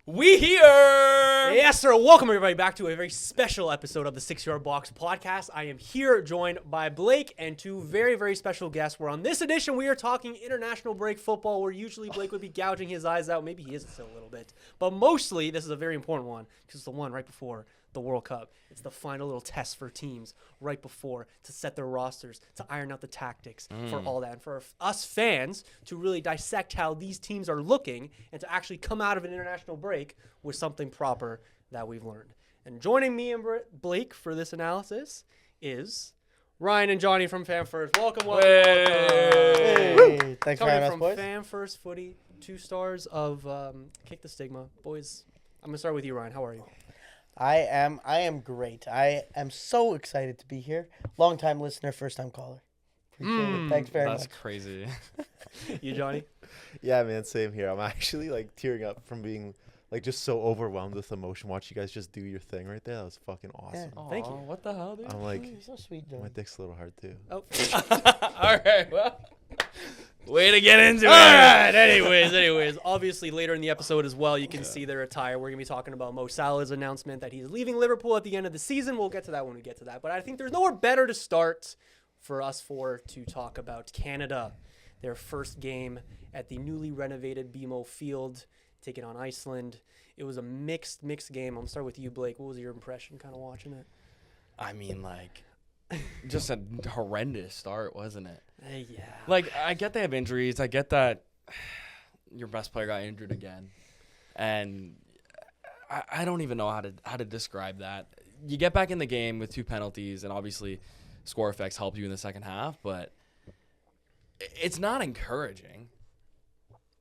We here! Yes, sir. Welcome, everybody, back to a very special episode of the 6-Yard Box podcast. I am here joined by Blake and two very, very special guests. Where on this edition, we are talking international break football, where usually Blake would be gouging his eyes out. Maybe he is still a little bit. But mostly, this is a very important one because it's the one right before the World Cup. It's the final little test for teams right before to set their rosters, to iron out the tactics for all that. And for us fans to really dissect how these teams are looking and to actually come out of an international break with something proper that we've learned. And joining me and Blake for this analysis is Ryan and Johnny from Fan First. Welcome. Hey, thanks for having us, from boys. Fan First Footy, 2 stars of Kick the Stigma. Boys, I'm going to start with you, Ryan. How are you? I am great. I am so excited to be here. Long-time listener, first-time caller. Appreciate it. Thanks very much. That's crazy. You, Johnny? Yeah, man, same here. I'm actually tearing up from being just so overwhelmed with emotion. Watch you guys just do your thing right there. That was fucking awesome. Yeah. Thank you. What the hell, dude? I'm You're so sweet, my John. dick's a little hard too. Oh. All right, well, way to get into it. All right. Anyways, obviously later in the episode as well, you can see their attire. We're gonna be talking about Mo Salah's announcement that he's leaving Liverpool at the end of the season. We'll get to that when we get to that. But I think there's nowhere better to start for us four to talk about Canada, their first game at the newly renovated BMO Field, taking on Iceland. It was a mixed game. I'm gonna start with you, Blake. What was your impression, kind of watching it? I mean, just a horrendous start, wasn't it? Yeah. I get they have injuries. I get that your best player got injured again. And I don't even know how to describe that. You get back in the game with 2 penalties, and obviously score effects help you in the second half, but it's not encouraging.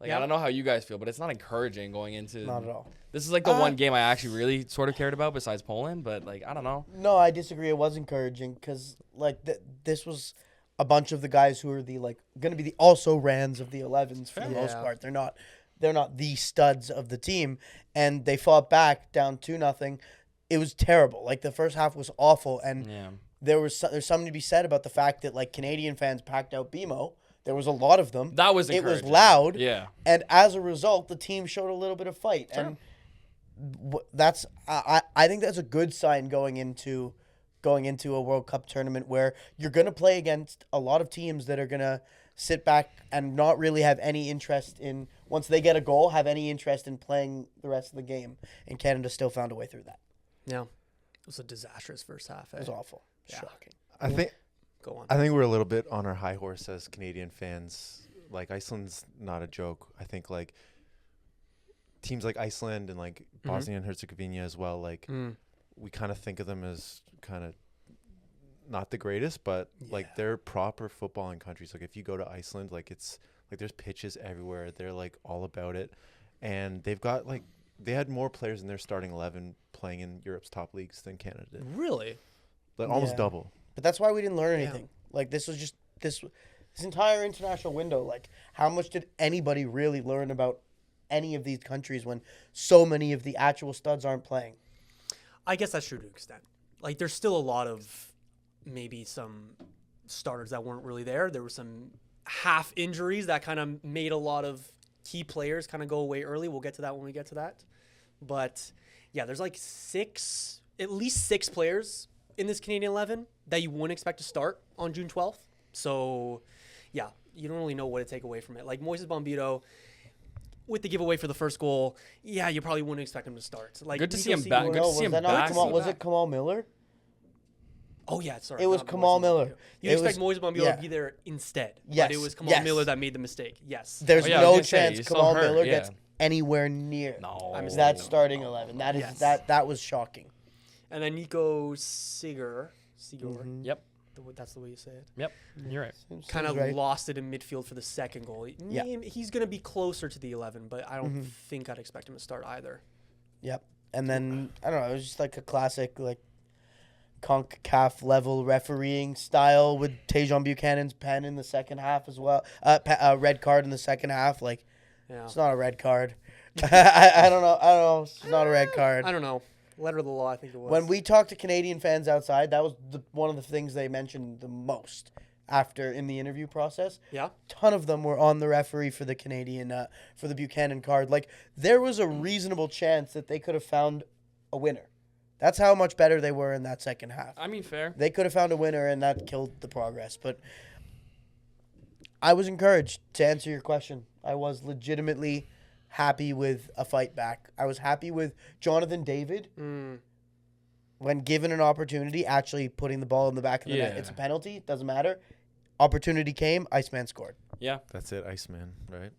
I don't know how you guys feel, but it's not encouraging going into. Not at all. This is the one game I actually really sort of cared about besides Poland, but I don't know. No, I disagree. It was encouraging because this was a bunch of the guys who are the going to be the also rans of the 11s for the most part. They're not the studs of the team, and they fought back down 2-0. It was terrible. The first half was awful, and there's something to be said about the fact that Canadian fans packed out BMO. There was a lot of them. That was It encouraging. was loud. Yeah. And as a result, the team showed a little bit of fight. Sure. And I think that's a good sign going into a World Cup tournament where you're going to play against a lot of teams that are going to sit back and not really have any interest in, once they get a goal, have any interest in playing the rest of the game. And Canada still found a way through that. Yeah. It was a disastrous first half. It was awful. Yeah. Shocking. Go on. I think we're a little bit on our high horse as Canadian fans. Iceland's not a joke. I think teams like Iceland and Bosnia and Herzegovina as well. We kind of think of them as kind of not the greatest, but they're proper footballing countries. If you go to Iceland, it's there's pitches everywhere. They're all about it, and they've got they had more players in their starting 11 playing in Europe's top leagues than Canada did. Really? Almost double. But that's why we didn't learn anything. This was just this entire international window. How much did anybody really learn about any of these countries when so many of the actual studs aren't playing? I guess that's true to an extent. There's still a lot of maybe some starters that weren't really there. There were some half injuries that kind of made a lot of key players kind of go away early. We'll get to that when we get to that. But yeah, there's at least 6 players in this Canadian 11 that you wouldn't expect to start on June 12th. So yeah, you don't really know what to take away from it. Moises Bombito, with the giveaway for the first goal, yeah, you probably wouldn't expect him to start. Good to see him back. Good to see him back. Was it Kamal Miller? Oh, yeah, sorry. It was Kamal Miller. You expect Moises Bombito to be there instead. Yes. But it was Kamal Miller that made the mistake. Yes. There's no chance he's Kamal still hurt, Miller gets anywhere near that starting 11. That is that was shocking. And then Nico Seger. Yep. That's the way you say it. Yep. You're right. Kind of right. lost it in midfield for the second goal. Yeah. He's going to be closer to the 11, but I don't think I'd expect him to start either. Yep. And then, I don't know, it was just a classic, CONCACAF level refereeing style with Tajon Buchanan's pen in the second half as well. Red card in the second half. It's not a red card. I don't know. It's not a red card. I don't know. Letter of the law, I think it was. When we talked to Canadian fans outside, that was one of the things they mentioned the most. after in the interview process. Yeah. Ton of them were on the referee for the Canadian, for the Buchanan card. Like, there was a reasonable chance that they could have found a winner. That's how much better they were in that second half. I mean, fair. They could have found a winner, and that killed the progress. But I was encouraged, to answer your question. I was legitimately happy with a fight back. I was happy with Jonathan David, when given an opportunity, actually putting the ball in the back of the net. Yeah. It's a penalty. It doesn't matter. Opportunity came. Iceman scored. Yeah. That's it, Iceman, right?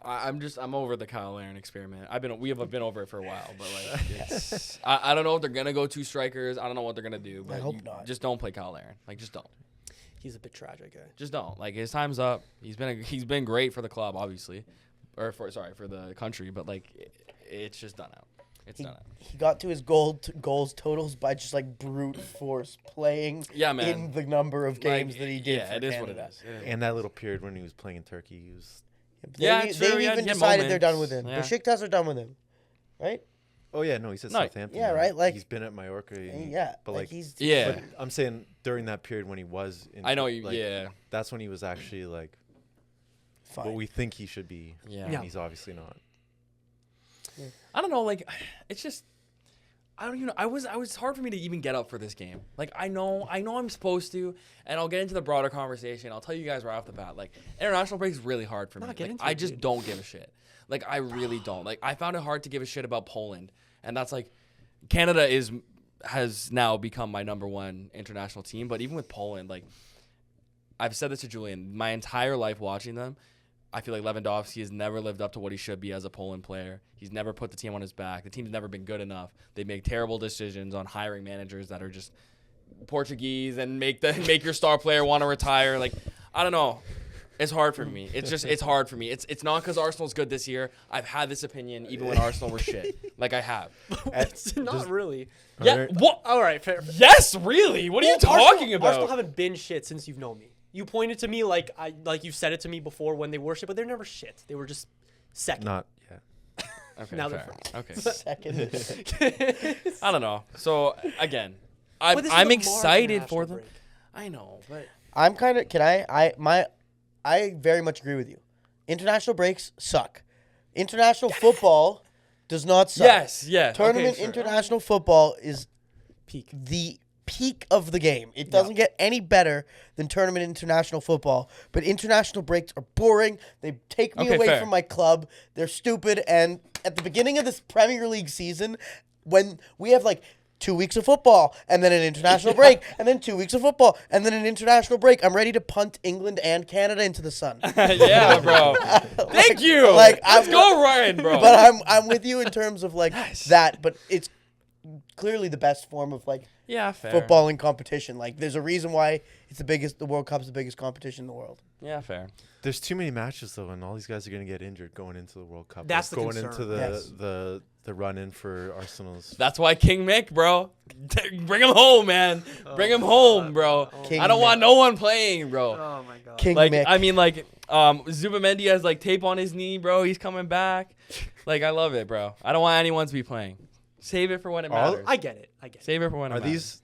I'm over the Kyle Aaron experiment. We have been over it for a while, but like, it's, I don't know if they're gonna go 2 strikers. I don't know what they're gonna do, but hope not. Just don't play Kyle Aaron. Like, just don't. He's a bit tragic. Just don't. Like, his time's up. He's been great for the club, obviously, or for the country, but like, it's just done out. It's done out. He got to his goals totals by just like brute force playing Yeah, man. in the number of games that he did Yeah, for it is Canada. what it is. And that little period when he was playing in Turkey, he was. Yeah, They've true, yeah, even he had decided they're done moments. with him. Yeah. Besiktas are done with him, right? Oh yeah, no, he's at No, Southampton. yeah, now. right, like- he's been at Mallorca. and- Yeah, but like, he's Yeah. but I'm saying during that period when he was in. I know you. Like, Yeah. That's when he was actually like fine. what we think he should be. Yeah. And Yeah. he's obviously not. I don't know. Like, it's just. I don't even know. It's hard for me to even get up for this game. Like, I know I'm supposed to, and I'll get into the broader conversation. I'll tell you guys right off the bat. Like, international break is really hard for me. Not get Like, into I it, just dude. don't give a shit. Like, I really don't. Like, I found it hard to give a shit about Poland, and that's like, Canada has now become my number 1 international team. But even with Poland, like, I've said this to Julian, my entire life watching them, I feel like Lewandowski has never lived up to what he should be as a Poland player. He's never put the team on his back. The team's never been good enough. They make terrible decisions on hiring managers that are just Portuguese and make your star player want to retire. Like, I don't know. It's hard for me. It's hard for me. It's not because Arsenal's good this year. I've had this opinion even when Arsenal were shit. Like, I have. It's not really. Yeah. What? All right. Fair. Yes, really. What are you talking about? Arsenal haven't been shit since you've known me. You pointed to me like you've said it to me before when they were shit, but they're never shit. They were just second. Not yet. Okay, Now they're fair. Okay. Second. I don't know. So again, But this is I'm the excited March for them. break. I know, but I'm kind of. Can I very much agree with you. International breaks suck. International football does not suck. yes. Tournament okay, sure. international football is Peak. the peak of the game. It doesn't get any better than tournament international football. But international breaks are boring. They take me Okay, away fair. from my club. They're stupid. And at the beginning of this Premier League season, when we have like 2 weeks of football and then an international break and then 2 weeks of football and then an international break, I'm ready to punt England and Canada into the sun. Yeah, bro. Thank you. Like, Let's go, Ryan, bro. But I'm with you in terms of like that. But it's clearly the best form of like yeah, fair. football in competition. Like, there's a reason why it's the World Cup's the biggest competition in the world. Yeah, fair. There's too many matches though, and all these guys are gonna get injured going into the World Cup. That's the going concern. into the Yes. the run in for Arsenal's. That's why King Mick, bro. Bring him home, man. Bring him home, bro. King I don't Mick. want no one playing, bro. Oh my god. King Like, Mick. I mean, like, Zubamendi has like tape on his knee, bro. He's coming back. Like, I love it, bro. I don't want anyone to be playing. Save it for when it All- matters. I get it. Save it for when it Are matters. these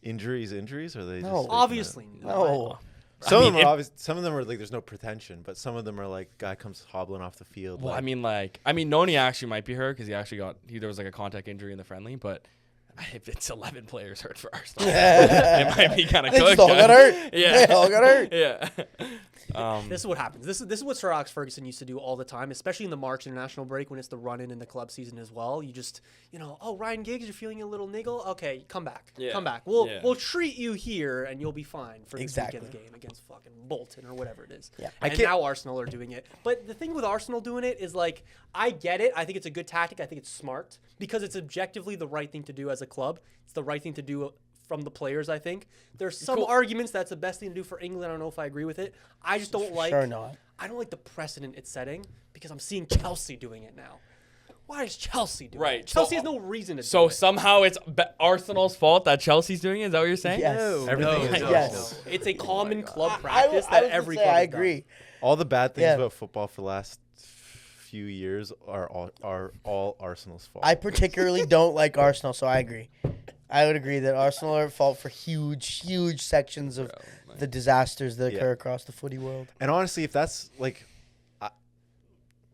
injuries? Or are they No. just faking Obviously. it? no. Some I of mean, them are obvious. Some of them are like there's no pretension, but some of them are like guy comes hobbling off the field. Well, like, I mean, Noni actually might be hurt because there was like a contact injury in the friendly, but if it's 11 players hurt for Arsenal, it might be kind of They cooked. just all got hurt. Yeah. They all got hurt. Yeah. This is what happens. This is what Sir Alex Ferguson used to do all the time, especially in the March international break when it's the run-in in the club season as well. You just, oh, Ryan Giggs, you're feeling a little niggle? Okay, come back. Yeah. Come back. Yeah. We'll treat you here, and you'll be fine for this Exactly. weekend's game against fucking Bolton or whatever it is. Yeah. And now Arsenal are doing it. But the thing with Arsenal doing it is, like, I get it. I think it's a good tactic. I think it's smart because it's objectively the right thing to do as a club. It's the right thing to do from the players, I think. There's some arguments that's the best thing to do for England. I don't know if I agree with it. I just don't like. Sure not. I don't like the precedent it's setting because I'm seeing Chelsea doing it now. Why is Chelsea doing Right, it? Chelsea so- has no reason to do So it. somehow it's Arsenal's fault that Chelsea's doing it? Is that what you're saying? Yes. everything is Yes. Arsenal. It's a common club I practice was that gonna every say, club I has done. agree. all the bad things Yeah. about football for the last few years are all Arsenal's fault. I particularly don't like Arsenal, so I agree. I would agree that Arsenal are at fault for huge sections of the disasters that occur across the footy world. And honestly, if that's like,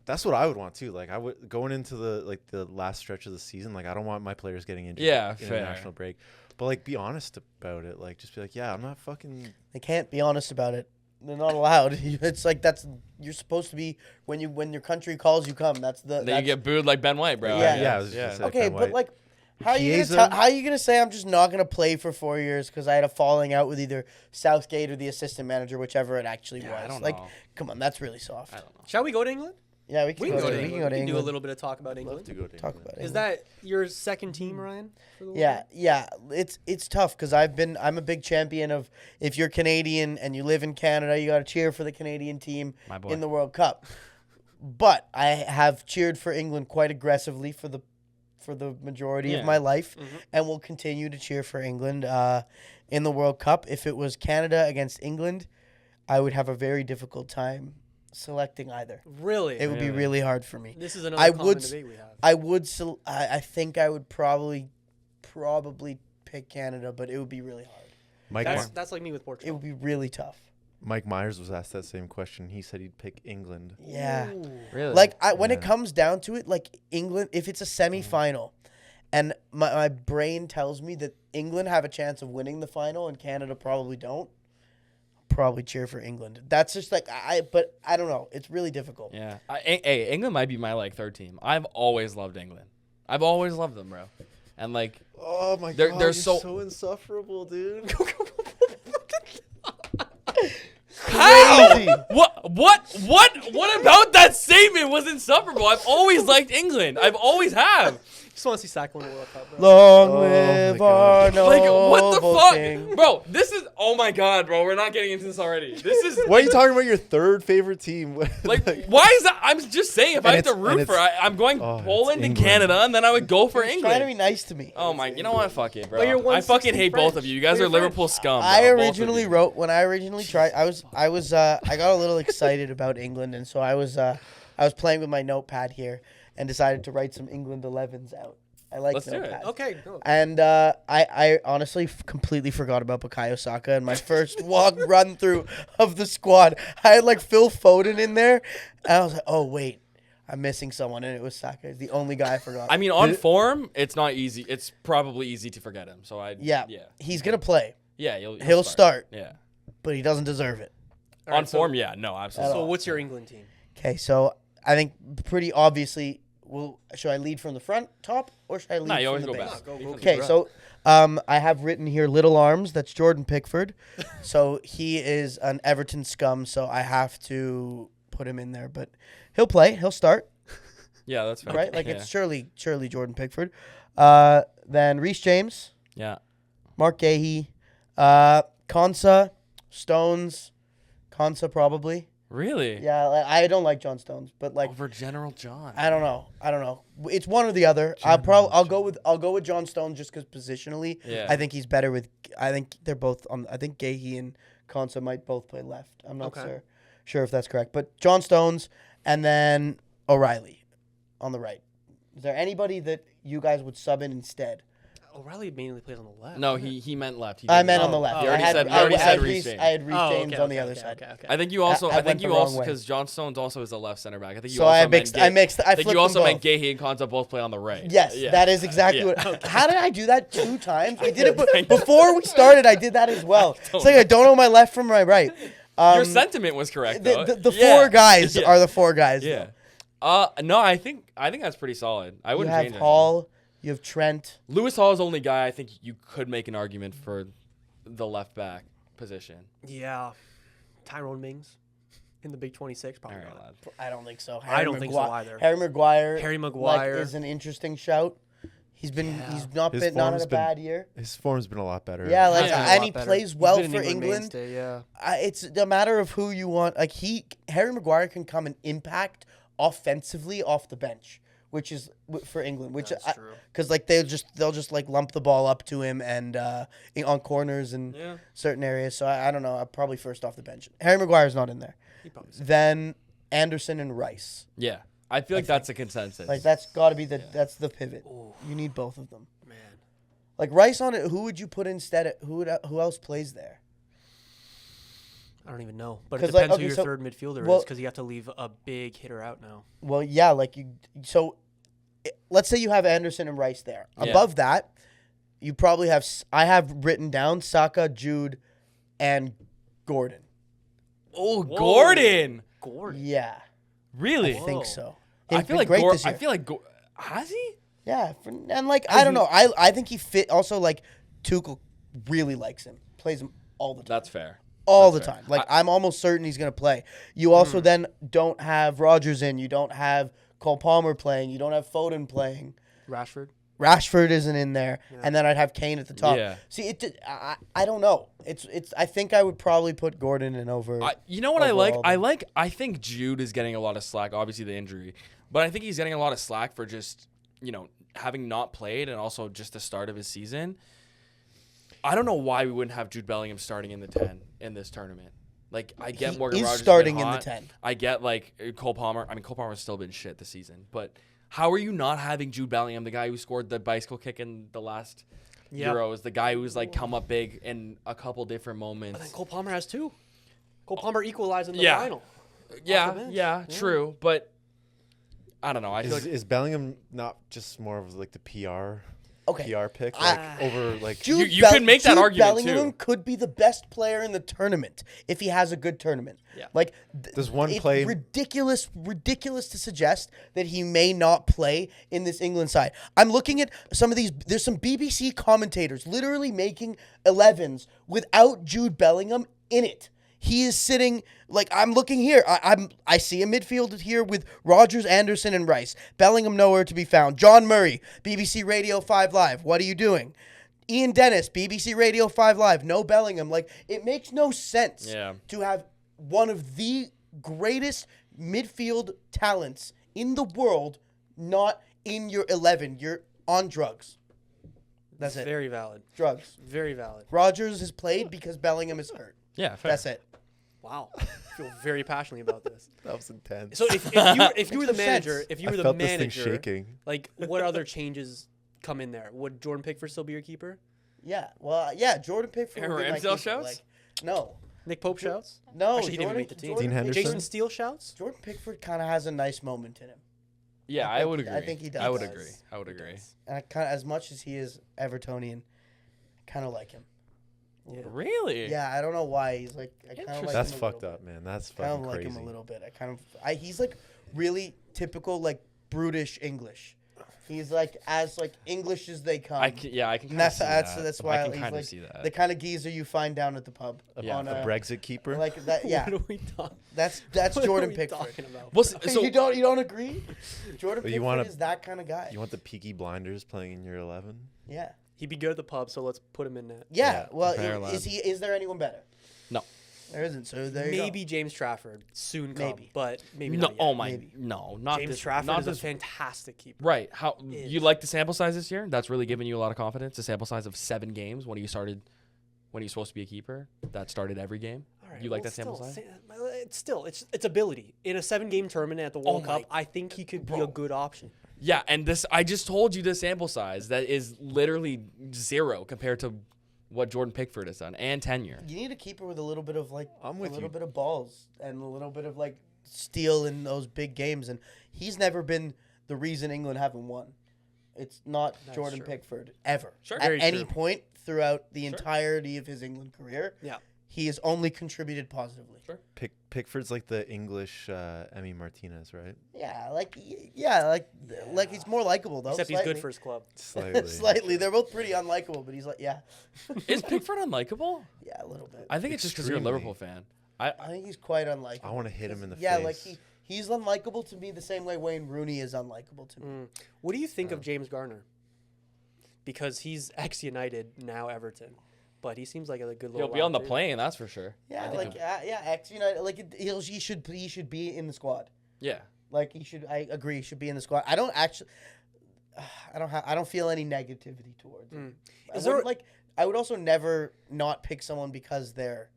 that's what I would want too. Like I would going into the last stretch of the season. Like I don't want my players getting injured. Yeah, in fair. a national break. But like, be honest about it. Like, just be like, yeah, I'm not fucking. They can't be honest about it. They're not allowed. It's like you're supposed to be when your country calls you come. Then you get booed like Ben White, bro. Yeah. I was just gonna say Okay, Ben but White. like, how are you gonna say I'm just not gonna play for 4 years because I had a falling out with either Southgate or the assistant manager, whichever it actually was? I don't like, know. come on, that's really soft. I don't know. Shall we go to England? Yeah, we can go to England. We can go to do a England. little bit of talk about Love England. to go to Talk England. about Is England. that your second team, Ryan? For the World Cup? Yeah. It's tough because I'm a big champion of if you're Canadian and you live in Canada, you got to cheer for the Canadian team My boy. in the World Cup. But I have cheered for England quite aggressively for the majority of my life, and will continue to cheer for England in the World Cup. If it was Canada against England, I would have a very difficult time selecting either. Really? It would be really hard for me. This is another I common would debate we have. I think I would probably pick Canada, but it would be really hard. That's like me with It Portugal. would be really tough. Mike Myers was asked that same question. He said he'd pick England. Yeah. Ooh. Really? Like when it comes down to it, like England, if it's a semifinal, and my brain tells me that England have a chance of winning the final and Canada probably don't, probably cheer for England. That's just like but I don't know. It's really difficult. Yeah. Hey, England might be my like third team. I've always loved England. I've always loved them, bro. And like, Oh my They're- god, they're you're so- so insufferable, dude. Crazy. What about that statement was insufferable? I've always liked England. I've always have. Just want to see Saka win the World Cup, bro. Long Oh live my our God. noble Like, what the fuck? king. Bro, this is, oh my God, bro. We're not getting into this already. This is, Why are you talking about your third favorite team? like, why is that? I'm just saying, if I have to it's- root and for, it's- I'm going oh, it's Poland and England. Canada, and then I would go for He's trying to be England. nice to me. Oh my, you know what? Fuck it, bro. But you're I fucking 160 hate both of French. you. You guys But are you're Liverpool scum. I bro, both of originally you. wrote when I originally tried. I got a little excited about England, and so I was playing with my notepad here and decided to write some England 11s out. I like Let's do it. notepads. Okay. Go. And I honestly completely forgot about Bukayo Saka in my first run through of the squad. I had like Phil Foden in there, and I was like, oh wait, I'm missing someone, and it was Saka. He's the only guy I forgot. I mean, on form, it's not easy. It's probably easy to forget him. So yeah, yeah, he's gonna play, yeah. He'll start, Yeah. but he doesn't deserve it. All right, On form, yeah. No, absolutely. So what's your England team? Okay, so I think pretty obviously, should I lead from the front top or should I lead No, you from always the go base? back. No, go. Okay, so I have written here Little Arms. That's Jordan Pickford. So he is an Everton scum, so I have to put him in there. But he'll play. He'll start, Yeah, that's fair. right? Like yeah. it's surely Jordan Pickford. Then Reece James, Yeah. Mark Gahey, Konsa, Stones, Konsa probably. Really? Yeah, I don't like John Stones, but like Over General John. I don't know. It's one or the other. I'll go with John Stones just because positionally, Yeah. I think he's better with. I think they're both on. I think Gahey and Konsa might both play left. I'm not sure if that's correct, but John Stones and then O'Reilly on the right. Is there anybody that you guys would sub in instead? O'Reilly mainly plays on the left. No, he meant left. He I didn't meant mean on the right. left. You I already had- said, I- I had Reece Reece- James. I had Reece Oh, James okay, on the okay, other okay, side. Okay. I think you also, I went the wrong way. because John Stones also is a left center back. I think you So also I mixed. I think flipped you also them meant both. Gahey and Konsa both play on the right. Yes, Yeah. that is exactly Yeah. what. How did I do that 2 times? We did I it before we started. I did that as well. It's like I don't know my left from my right. Your sentiment was correct, though. The Yeah. 4 guys Yeah. are the 4 guys. Yeah. though. No, I think that's pretty solid. I You wouldn't have change it. Hall. You have Trent. Lewis Hall is the only guy I think you could make an argument for the left back position. Yeah. Tyrone Mings in the Big 26, All probably right, not. lad. I don't think so. I don't think so either. Harry Maguire. Harry Maguire. is an interesting shout. He's not His been not form's had a been- bad year. His form's been a lot better. Yeah, like Yeah. and he plays well He's been for an England. mainstay, yeah. It's a matter of who you want. Like Harry Maguire can come and impact offensively off the bench, which is for England. Which That's true. because like they'll just like lump the ball up to him and on corners and Yeah. certain areas. So I don't know. I'm probably first off the bench. Harry Maguire's not in there. He probably Then Anderson and Rice. Yeah. I feel like that's a consensus. Like that's got to be that's the pivot. You need both of them. man. Like Rice on it, who would you put instead? Who else plays there? I don't even know, but it 'Cause, depends like, who okay, your so- third midfielder well- is because you have to leave a big hitter out now. Well, yeah, like you. So, let's say you have Anderson and Rice there. Yeah. Above that, you probably have. I have written down Saka, Jude, and Gordon. Oh, Whoa. Gordon. Gordon. Yeah, Really? I think Whoa. so. I He's feel been like great this year. I feel like has he? Yeah, and like I don't know. I think he fit. Also, like Tuchel really likes him. Plays him all the time. That's fair. All the That's fair. time. Like I'm almost certain he's gonna play. You also then don't have Rodgers in. You don't have Cole Palmer playing. You don't have Foden playing. Rashford. Rashford isn't in there, and then I'd have Kane at the top. Yeah. See, I don't know. It's. I think I would probably put Gordon in over. You know what I like? overall, I think Jude is getting a lot of slack. Obviously the injury, but I think he's getting a lot of slack for just having not played and also just the start of his season. I don't know why we wouldn't have Jude Bellingham starting in the 10 in this tournament. Like I get He Morgan is Rogers starting been in the hot. 10. I get like Cole Palmer. I mean Cole Palmer's still been shit this season, but how are you not having Jude Bellingham, the guy who scored the bicycle kick in the last Euros, the guy who's like come up big in a couple different But then moments? Cole Palmer has 2. Cole Palmer equalized in the Yeah. final. Yeah, bench. yeah, true, but I don't know. I feel like Is Bellingham not just more of like the PR pick, I- like over like Jude you could make that Jude argument, Bellingham too. could be the best player in the tournament if he has a good tournament. Yeah. Like Does one it's play- ridiculous to suggest that he may not play in this England side. I'm looking at some of these. There's some BBC commentators literally making 11s without Jude Bellingham in it. He is sitting like I'm looking here. I see a midfield here with Rodgers, Anderson, and Rice. Bellingham nowhere to be found. John Murray, BBC Radio 5 Live. What are you doing? Ian Dennis, BBC Radio 5 Live. No Bellingham. Like it makes no sense to have one of the greatest midfield talents in the world not in your 11. You're on drugs. That's it. Very valid. Drugs. Very valid. Rodgers has played because Bellingham is hurt. yeah, fair. That's it. Wow. I feel very passionately about this. that was intense. So if you were the Makes no manager, sense. if you I were the felt this thing manager, shaking. like what other changes come in there? Would Jordan Pickford still be your keeper? Yeah. Well, yeah. Jordan Pickford. Aaron would be my Ramsdale keeper, shouts? like, no. Nick Pope shouts? No. Actually, he didn't even make the team. Dean Henderson? Jason Steele shouts? Jordan Pickford kind of has a nice moment in him. Yeah, I I would think- agree. I think he does. I would He does. agree. I would agree. And I kind of, as much as he is Evertonian, kind of like him. Yeah. Really? Yeah, I don't know why. He's like, I kind of like Interesting. That's him a fucked little up, man. That's bit. Kind fucking of like crazy. him a little bit. He's like really typical, like brutish English. He's like as like English as they come. I can And kinda that's see that. that's I why can he's kind of like see that. the kind of geezer you find down at the pub. Yeah, on A Brexit keeper. like that. Yeah, What are we talking? that's What Jordan are we Pickford. talking about? Well, so you don't agree? Jordan But Pickford you wanna- is that kind of guy. you want the Peaky Blinders playing in your 11? Yeah. He'd be good at the pub, so let's put him in net. Yeah. Yeah, Well, fair lad. is there anyone better? No. There isn't. So there you Maybe James Trafford soon come, Maybe. but maybe no, not yet. oh my, maybe. no, not James this. Trafford not is a this. fantastic keeper. Right? How Is. you like the sample size this year? That's really giving you a lot of confidence. A sample size of 7 games when you started, when you're supposed to be a keeper that started every game. All right, You like well, that sample still, size? it's ability. In a 7-game tournament at the World Oh my- Cup, I think he could be a good option. Yeah, and this I just told you the sample size that is literally 0 compared to what Jordan Pickford has done and tenure. You need a keeper with a little bit of like I'm with a little you. bit of balls and a little bit of like steel in those big games, and he's never been the reason England haven't won. It's not Jordan true. Pickford ever. Sure. At Very any true. point throughout the entirety of his England career, Yeah. he has only contributed positively. Sure. Pickford's like the English Emmy Martinez, right? Yeah, like he's more likable though. Except he's slightly. good for his club. Slightly. Slightly, they're both pretty unlikable, but he's like, yeah, Is Pickford unlikable? yeah, a little bit. I think it's just because you're a Extremely. Liverpool fan. I think he's quite unlikable. I want to hit him in the Yeah, face. like he's unlikable to me the same way Wayne Rooney is unlikable to me. What do you think of James Garner? Because he's ex-United, now Everton. But he seems like a good little He'll be on the outfit. plane, that's for sure. Yeah, I think he should be in the squad. Yeah. Like he should. I agree. He should be in the squad. I don't feel any negativity towards him. I would also never not pick someone because they're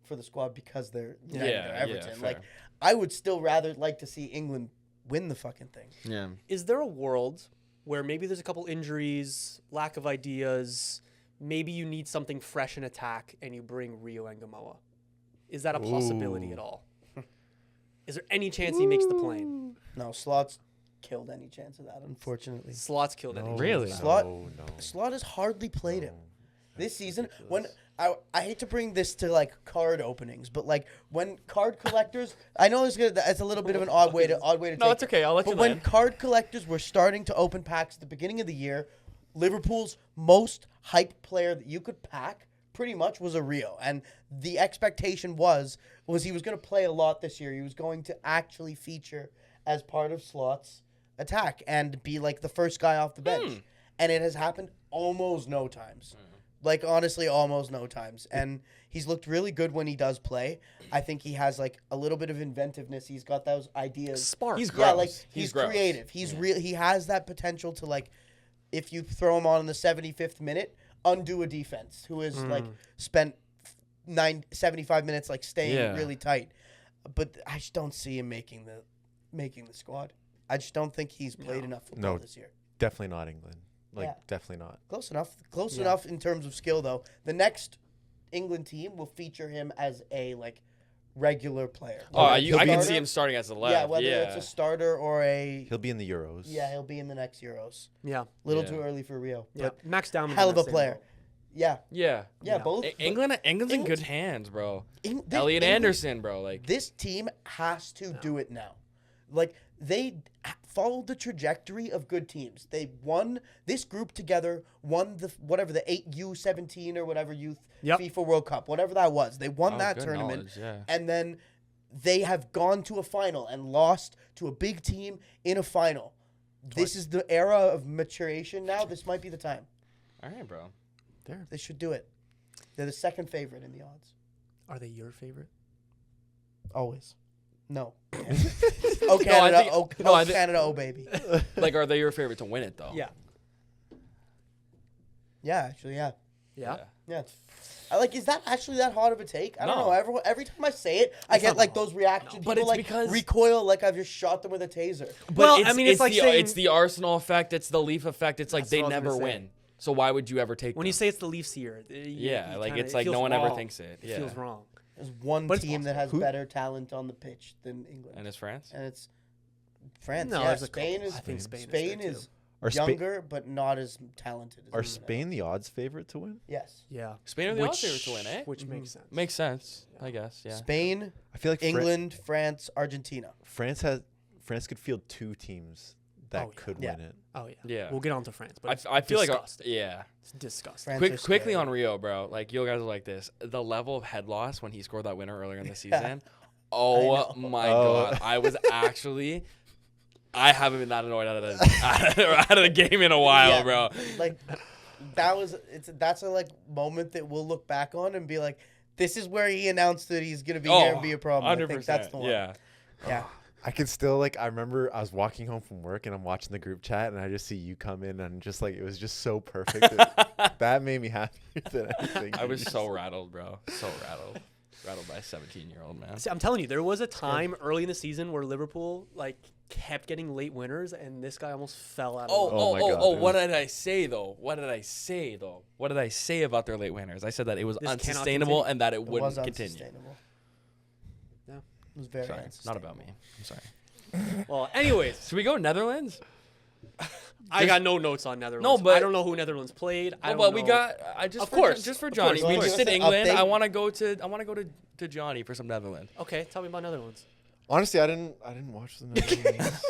for the squad because they're United Yeah, or yeah, Everton. fair. Like I would still rather like to see England win the fucking thing. Yeah. Is there a world where maybe there's a couple injuries, lack of ideas, maybe you need something fresh in attack, and you bring Rio Engamoa. Is that a possibility at all? Is there any chance he makes the plane? No, Slots killed any chance of that, unfortunately. Slots killed any chance. Really? Slot has hardly played him this season. When I hate to bring this to like card openings, but like when card collectors, I know it's a little bit of an odd way to take No, it's okay. I'll let you But when land. card collectors were starting to open packs at the beginning of the year, Liverpool's most hyped player that you could pack pretty much was a Rio, and the expectation was he was going to play a lot this year. He was going to actually feature as part of Slot's attack and be like the first guy off the bench. And it has happened almost no times. Like, honestly, almost no times. And he's looked really good when he does play. I think he has, like, a little bit of inventiveness. He's got those ideas. Spark. He's Yeah, gross. like, He's he's gross. creative. He's real. He has that potential to, like, if you throw him on in the 75th minute, undo a defense who has, like, spent 75 minutes, like, staying really tight. But I just don't see him making the squad. I just don't think he's played enough football this year. Definitely not England. Like, Yeah. definitely not. Close enough. Close enough in terms of skill, though. The next England team will feature him as a, like, regular player. Oh, Whether I it's a can starter- see him starting as a left. Yeah, whether it's a starter or a... He'll be in the Euros. Yeah, he'll be in the next Euros. Yeah. Little Yeah. too early for Rio. Yeah. But Max Down. hell of a player. Yeah. Yeah. Both. England's in good England's- hands, bro. This- Elliot England- Anderson, bro. Like, This team has to do it now. Like, they followed the trajectory of good teams. They won this group together, won the 8U17 or whatever youth FIFA World Cup, whatever that was. They won that good tournament. knowledge, yeah. And then they have gone to a final and lost to a big team in a final. This is the era of maturation now. This might be the time. all right, bro. They should do it. They're the second favorite in the odds. Are they your favorite? Always. No. Oh, No, I Canada. think- Oh, Canada. Oh, baby. Like, are they your favorite to win it, though? Yeah. Yeah, actually, yeah. Yeah. Yeah. I like, is that actually that hot of a take? I don't No. know. Every time I say it, I get not like hot. those reactions. but People it's like because- recoil like I've just shot them with a taser. But Well, it's, I mean, it's like the, saying- it's the Arsenal effect. It's the Leaf effect. It's like That's they what I was never gonna say. win. So why would you ever take When them? you say it's the Leafs here, Yeah, like, kinda, it's it like feels no one ever wrong. thinks it. It Yeah. feels wrong. There's one But it's team that has possible. better talent on the pitch than England, And it's France? and it's France. No, yeah, there's a Spain couple. is I think Spain is Spain there, is too. Are Spa- younger, but not as talented. As Are England. Spain the odds favorite to win? Yes. Yeah. Spain are the odds favorite to win, eh? Which makes sense. Makes sense, I guess. Yeah. Spain, I feel like England, France, Argentina. France could field two teams that Oh, yeah. could Yeah. win it. Oh yeah. Yeah. We'll get on to France, but I feel like disgusting. yeah. It's disgusting. France are Quickly scary. on Rio, bro. Like, you guys are like this. The level of head loss when he scored that winner earlier in the season. Oh know. my god! I was actually. I haven't been that annoyed out of the game in a while, Yeah. bro. Like that's a like moment that we'll look back on and be like, this is where he announced that he's gonna be here and be a problem. I think that's the one. Yeah. Yeah. I can still I remember I was walking home from work and I'm watching the group chat and I just see you come in and just like it was just so perfect. That made me happier than anything. I was so rattled, bro. So rattled. Rattled by a 17-year-old man. See, I'm telling you, there was a time early in the season where Liverpool like kept getting late winners, and this guy almost fell out. Oh, of the Oh my God, it what was- did I say, though? What did I say about their late winners? I said that it was This cannot unsustainable continue. and that it It wouldn't was continue. unsustainable. Yeah. It was very Sorry, not unsustainable. about me. I'm sorry. Well, anyways, Should we go Netherlands? I got no notes on Netherlands. No, but- I don't know who Netherlands played. I don't Well, know. we got. I just Of for, course, just for of Johnny. course, We of just course. in England. Update. I want to go to Johnny for some Netherlands. Okay, tell me about Netherlands. Honestly, I didn't watch the Netherlands.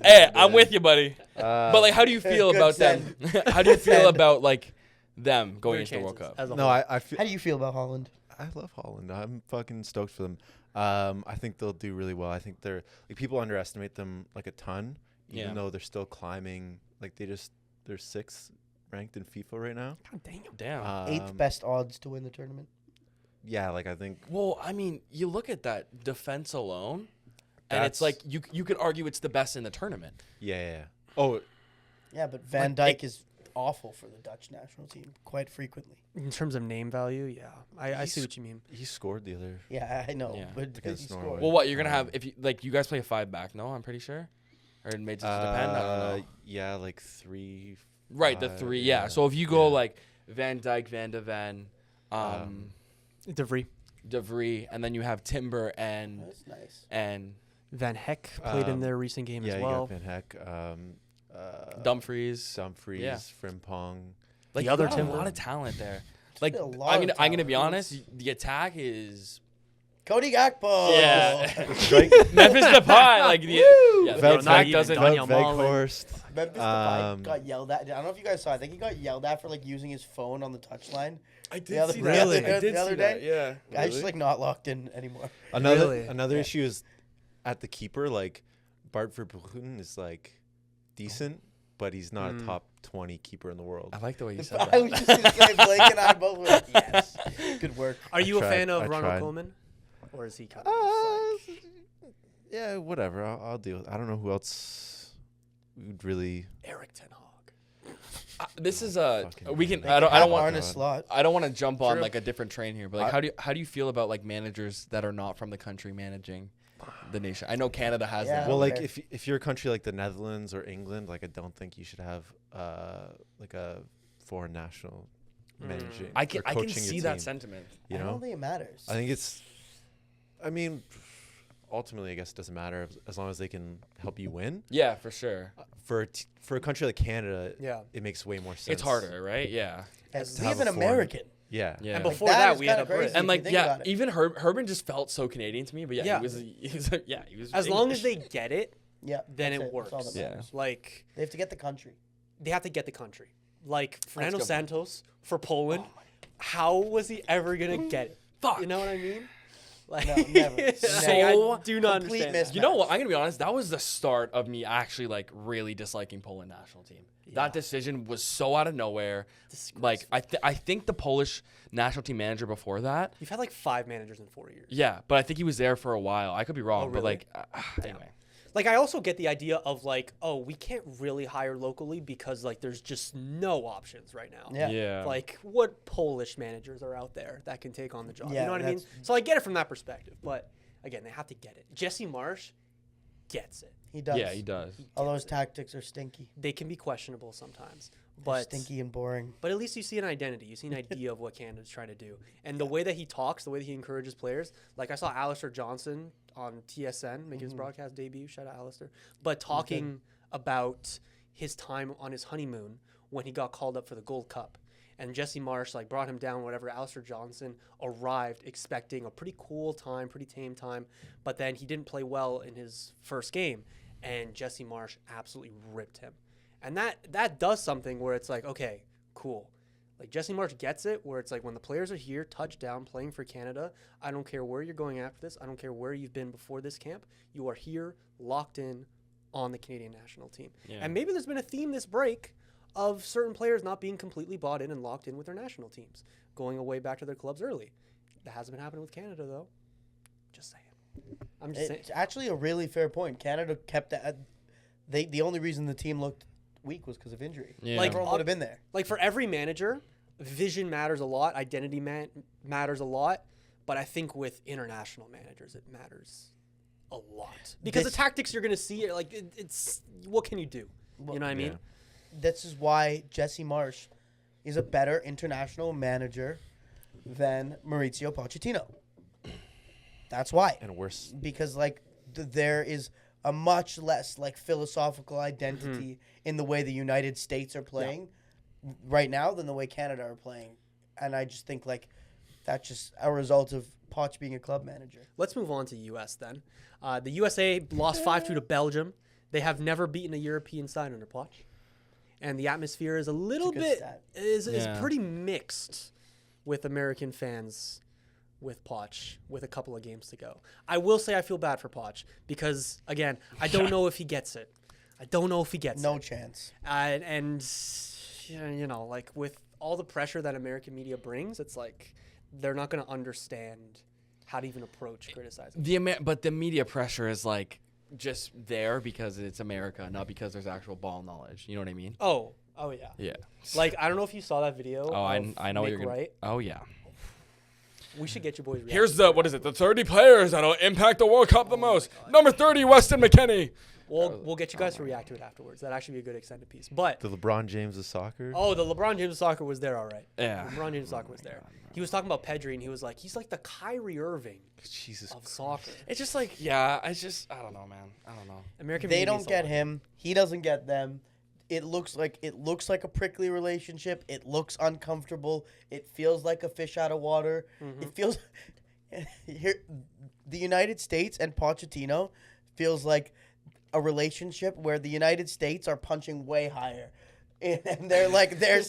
Hey, I'm with you, buddy. Uh, But like, how do you feel Good about send. them? How do you feel send. about like them going Their into the World chances Cup? as a no, whole. I feel How do you feel about Holland? I love Holland. I'm fucking stoked for them. I think they'll do really well. I think they're people underestimate them like a ton, even Yeah. though they're still climbing. Like they're 6th ranked in FIFA right now. God damn. Damn. 8th best odds to win the tournament. Yeah, like I think Well, I mean, you look at that defense alone, and it's That's- like you could argue it's the best in the tournament. yeah. Oh, Yeah, but Van Dijk is awful for the Dutch national team quite frequently. In terms of name value, yeah, I see He's- what you mean. he scored the other. Yeah, I know, Yeah. but he Against scored. Norway. Well, what you're gonna have if you guys play a 5-back? No, I'm pretty sure. Or it may just depend. I don't know. Yeah, like 3. Right, the 3. Yeah. So if you go like Van Dijk, Van de Ven, De Vrij, and then you have Timber and That's nice. and Van Heck played in their recent game as well. Yeah, you got Van Heck. Dumfries. Frimpong. Like The other you got Timber. a lot of talent there. Like A lot of I'm gonna be talent. honest, the attack is Cody Gakpo. Yeah. Strike. Memphis Depay. Like the attack doesn't. Daniel Malen. Veghorst. Memphis Depay got yelled at. I don't know if you guys saw. I think he got yelled at for like using his phone on the touchline. I The other- see Really? that. I did the other see that. day? Yeah. Guy's just like not locked in anymore. Really? Another issue is at the keeper. Like Bart Verbruggen is like decent, but he's not a top 20 keeper in the world. I like the way you said I was that. just gonna say Blake and I both were like, yes, good work. Are you a fan of I Ronald tried. Koeman? Or is he kind of Yeah, whatever. I'll deal with it. I don't know who else would really. Eric Ten Hag? This is Fucking we can. man. I don't want. Arne Slot. I don't want to jump on True. like a different train here, but like, how do you feel about like managers that are not from the country managing the nation? I know Canada has Yeah. that. Well, like Okay. if you're a country like the Netherlands or England, like I don't think you should have like a foreign national managing. I or can coaching see your that team, sentiment. You I know, don't think it matters. I think it's. I mean, ultimately, I guess it doesn't matter as long as they can help you win. Yeah, for sure. For a country like Canada, Yeah. it makes way more sense. It's harder, right? Yeah. As to we have have a an foreign- American. Yeah. Yeah. And before that that, is we had a kinda crazy. Brit. And if like you think yeah, about it. even Herman just felt so Canadian to me, but Yeah. he was he was As long as English. they get it, Yeah. then that's it That's all works. that Yeah. matters. like They have to get the country. they have to get the country. Like Fernando go. Santos for Poland, how was he ever gonna get it? Fuck. You know what I mean? Like, No, never. like, So I do not complete understand. that. You know what? I'm gonna be honest. That was the start of me actually like really disliking Poland national team. Yeah. That decision was so out of nowhere. Like I think the Polish national team manager before that. You've had like 5 managers in 4 years. Yeah, but I think he was there for a while. I could be wrong, but really? like anyway. Like I also get the idea of like, oh, we can't really hire locally because like there's just no options right now. Yeah. Like what Polish managers are out there that can take on the job? Yeah, you know what I mean? that's- So I get it from that perspective, but again, they have to get it. Jesse Marsh gets it. He does. Yeah, he does. Although his tactics are stinky. They can be questionable sometimes, They're but stinky and boring. But at least you see an identity. You see an idea of what Canada's trying to do. And the way that he talks, the way that he encourages players. Like I saw Alistair Johnson on TSN making his broadcast debut. Shout out Alistair. But talking about his time on his honeymoon when he got called up for the Gold Cup. And Jesse Marsh like brought him down, whatever. Alistair Johnson arrived expecting a pretty cool time, pretty tame time. But then he didn't play well in his first game. And Jesse Marsh absolutely ripped him. And that does something where it's like, okay, cool. Like Jesse Marsh gets it where it's like when the players are here, touchdown, playing for Canada, I don't care where you're going after this. I don't care where you've been before this camp. You are here, locked in on the Canadian national team. Yeah. And maybe there's been a theme this break of certain players not being completely bought in and locked in with their national teams, going away back to their clubs early. That hasn't been happening with Canada, though. Just saying. I'm just saying. It's actually a really fair point. Canada kept that. The only reason the team looked weak was because of injury. Yeah. Like, Everyone would have been there. Like for every manager, vision matters a lot, identity matters a lot, but I think with international managers it matters a lot because the tactics you're going to see are like it's what can you do? You know what I mean? This is why Jesse Marsh is a better international manager than Maurizio Pochettino. That's why. And worse. Because like there is a much less like philosophical identity in the way the United States are playing right now than the way Canada are playing. And I just think like that's just a result of Poch being a club manager. Let's move on to US then. The USA lost 5-2 to Belgium. They have never beaten a European side under Poch. And the atmosphere is a little good bit stat. is Yeah. pretty mixed with American fans with Poch with a couple of games to go. I will say I feel bad for Poch because again, I don't know if he gets it. I don't know if he gets No it. chance. And you know, like with all the pressure that American media brings, it's like they're not going to understand how to even approach criticizing. But the media pressure is like just there because it's America, not because there's actual ball knowledge. You know what I mean? Oh yeah. Yeah. Like I don't know if you saw that video. Oh, I know Nick what you're gonna. Wright. Oh yeah. We should get your boys. Here's the 30 players that'll impact the World Cup the most. Number 30, Weston McKennie. We'll get you guys to react to it afterwards. That'd actually be a good extended piece. But The LeBron James of soccer. oh, the LeBron James of soccer was there, all right. Yeah. LeBron James of soccer was there. He was talking about Pedri, and he was like, he's like the Kyrie Irving Jesus of Christ. soccer. It's just like, yeah, I don't know, man. I don't know. American They media don't needs to get like him. He doesn't get them. It looks like a prickly relationship. It looks uncomfortable. It feels like a fish out of water. It feels here. The United States and Pochettino feels like a relationship where the United States are punching way higher. And they're like, their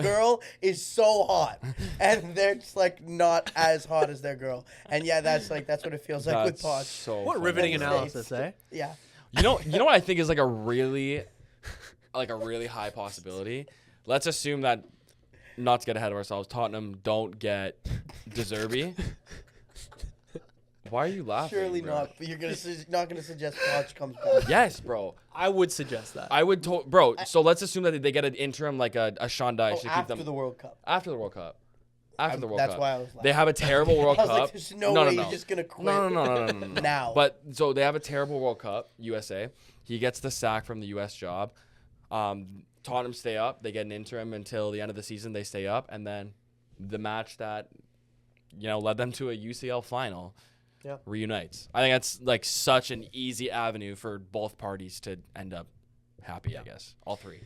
girl is so hot, and they're just like not as hot as their girl. And yeah, that's what it feels like with Poch. So What funny. riveting That's analysis, eh? Yeah. You know what I think is like a really high possibility. Let's assume that, not to get ahead of ourselves, Tottenham don't get De Zerbi. Why are you laughing? Surely bro? not. But you're not gonna suggest Poch comes back. Yes, bro. I would suggest that. I would, bro. So let's assume that they get an interim like a Sean Dyche to keep After them the World Cup. after the World Cup. After the World That's Cup. why I was laughing. They have a terrible World I was Cup. like, there's no way you're just gonna quit. No. Now. But so they have a terrible World Cup, USA. He gets the sack from the US job. Tottenham stay up. They get an interim until the end of the season. They stay up, and then the match that led them to a UCL final reunites. I think that's like such an easy avenue for both parties to end up happy. I guess all three.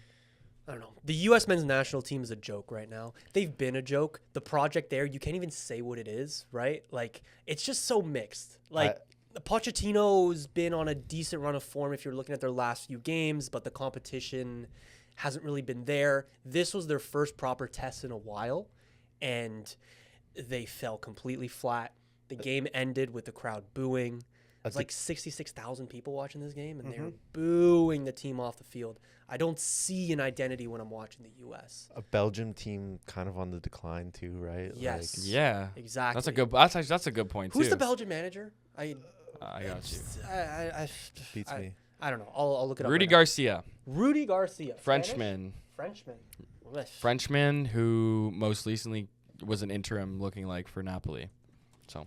I don't know. The U.S. men's national team is a joke right now. They've been a joke. The project there, you can't even say what it is, right? Like, it's just so mixed. Like, Pochettino's been on a decent run of form if you're looking at their last few games, but the competition hasn't really been there. This was their first proper test in a while, and they fell completely flat. The game ended with the crowd booing. It was like 66,000 people watching this game, and they were booing the team off the field. I don't see an identity when I'm watching the U.S. A Belgium team kind of on the decline too, right? Yes. Yeah, Exactly. That's a good point Who's too. the Belgian manager? I got you. Beats me. I don't know. I'll look it up. Rudy right now. Garcia, Rudy Garcia. Frenchman. Frenchman who most recently was an interim looking like for Napoli. So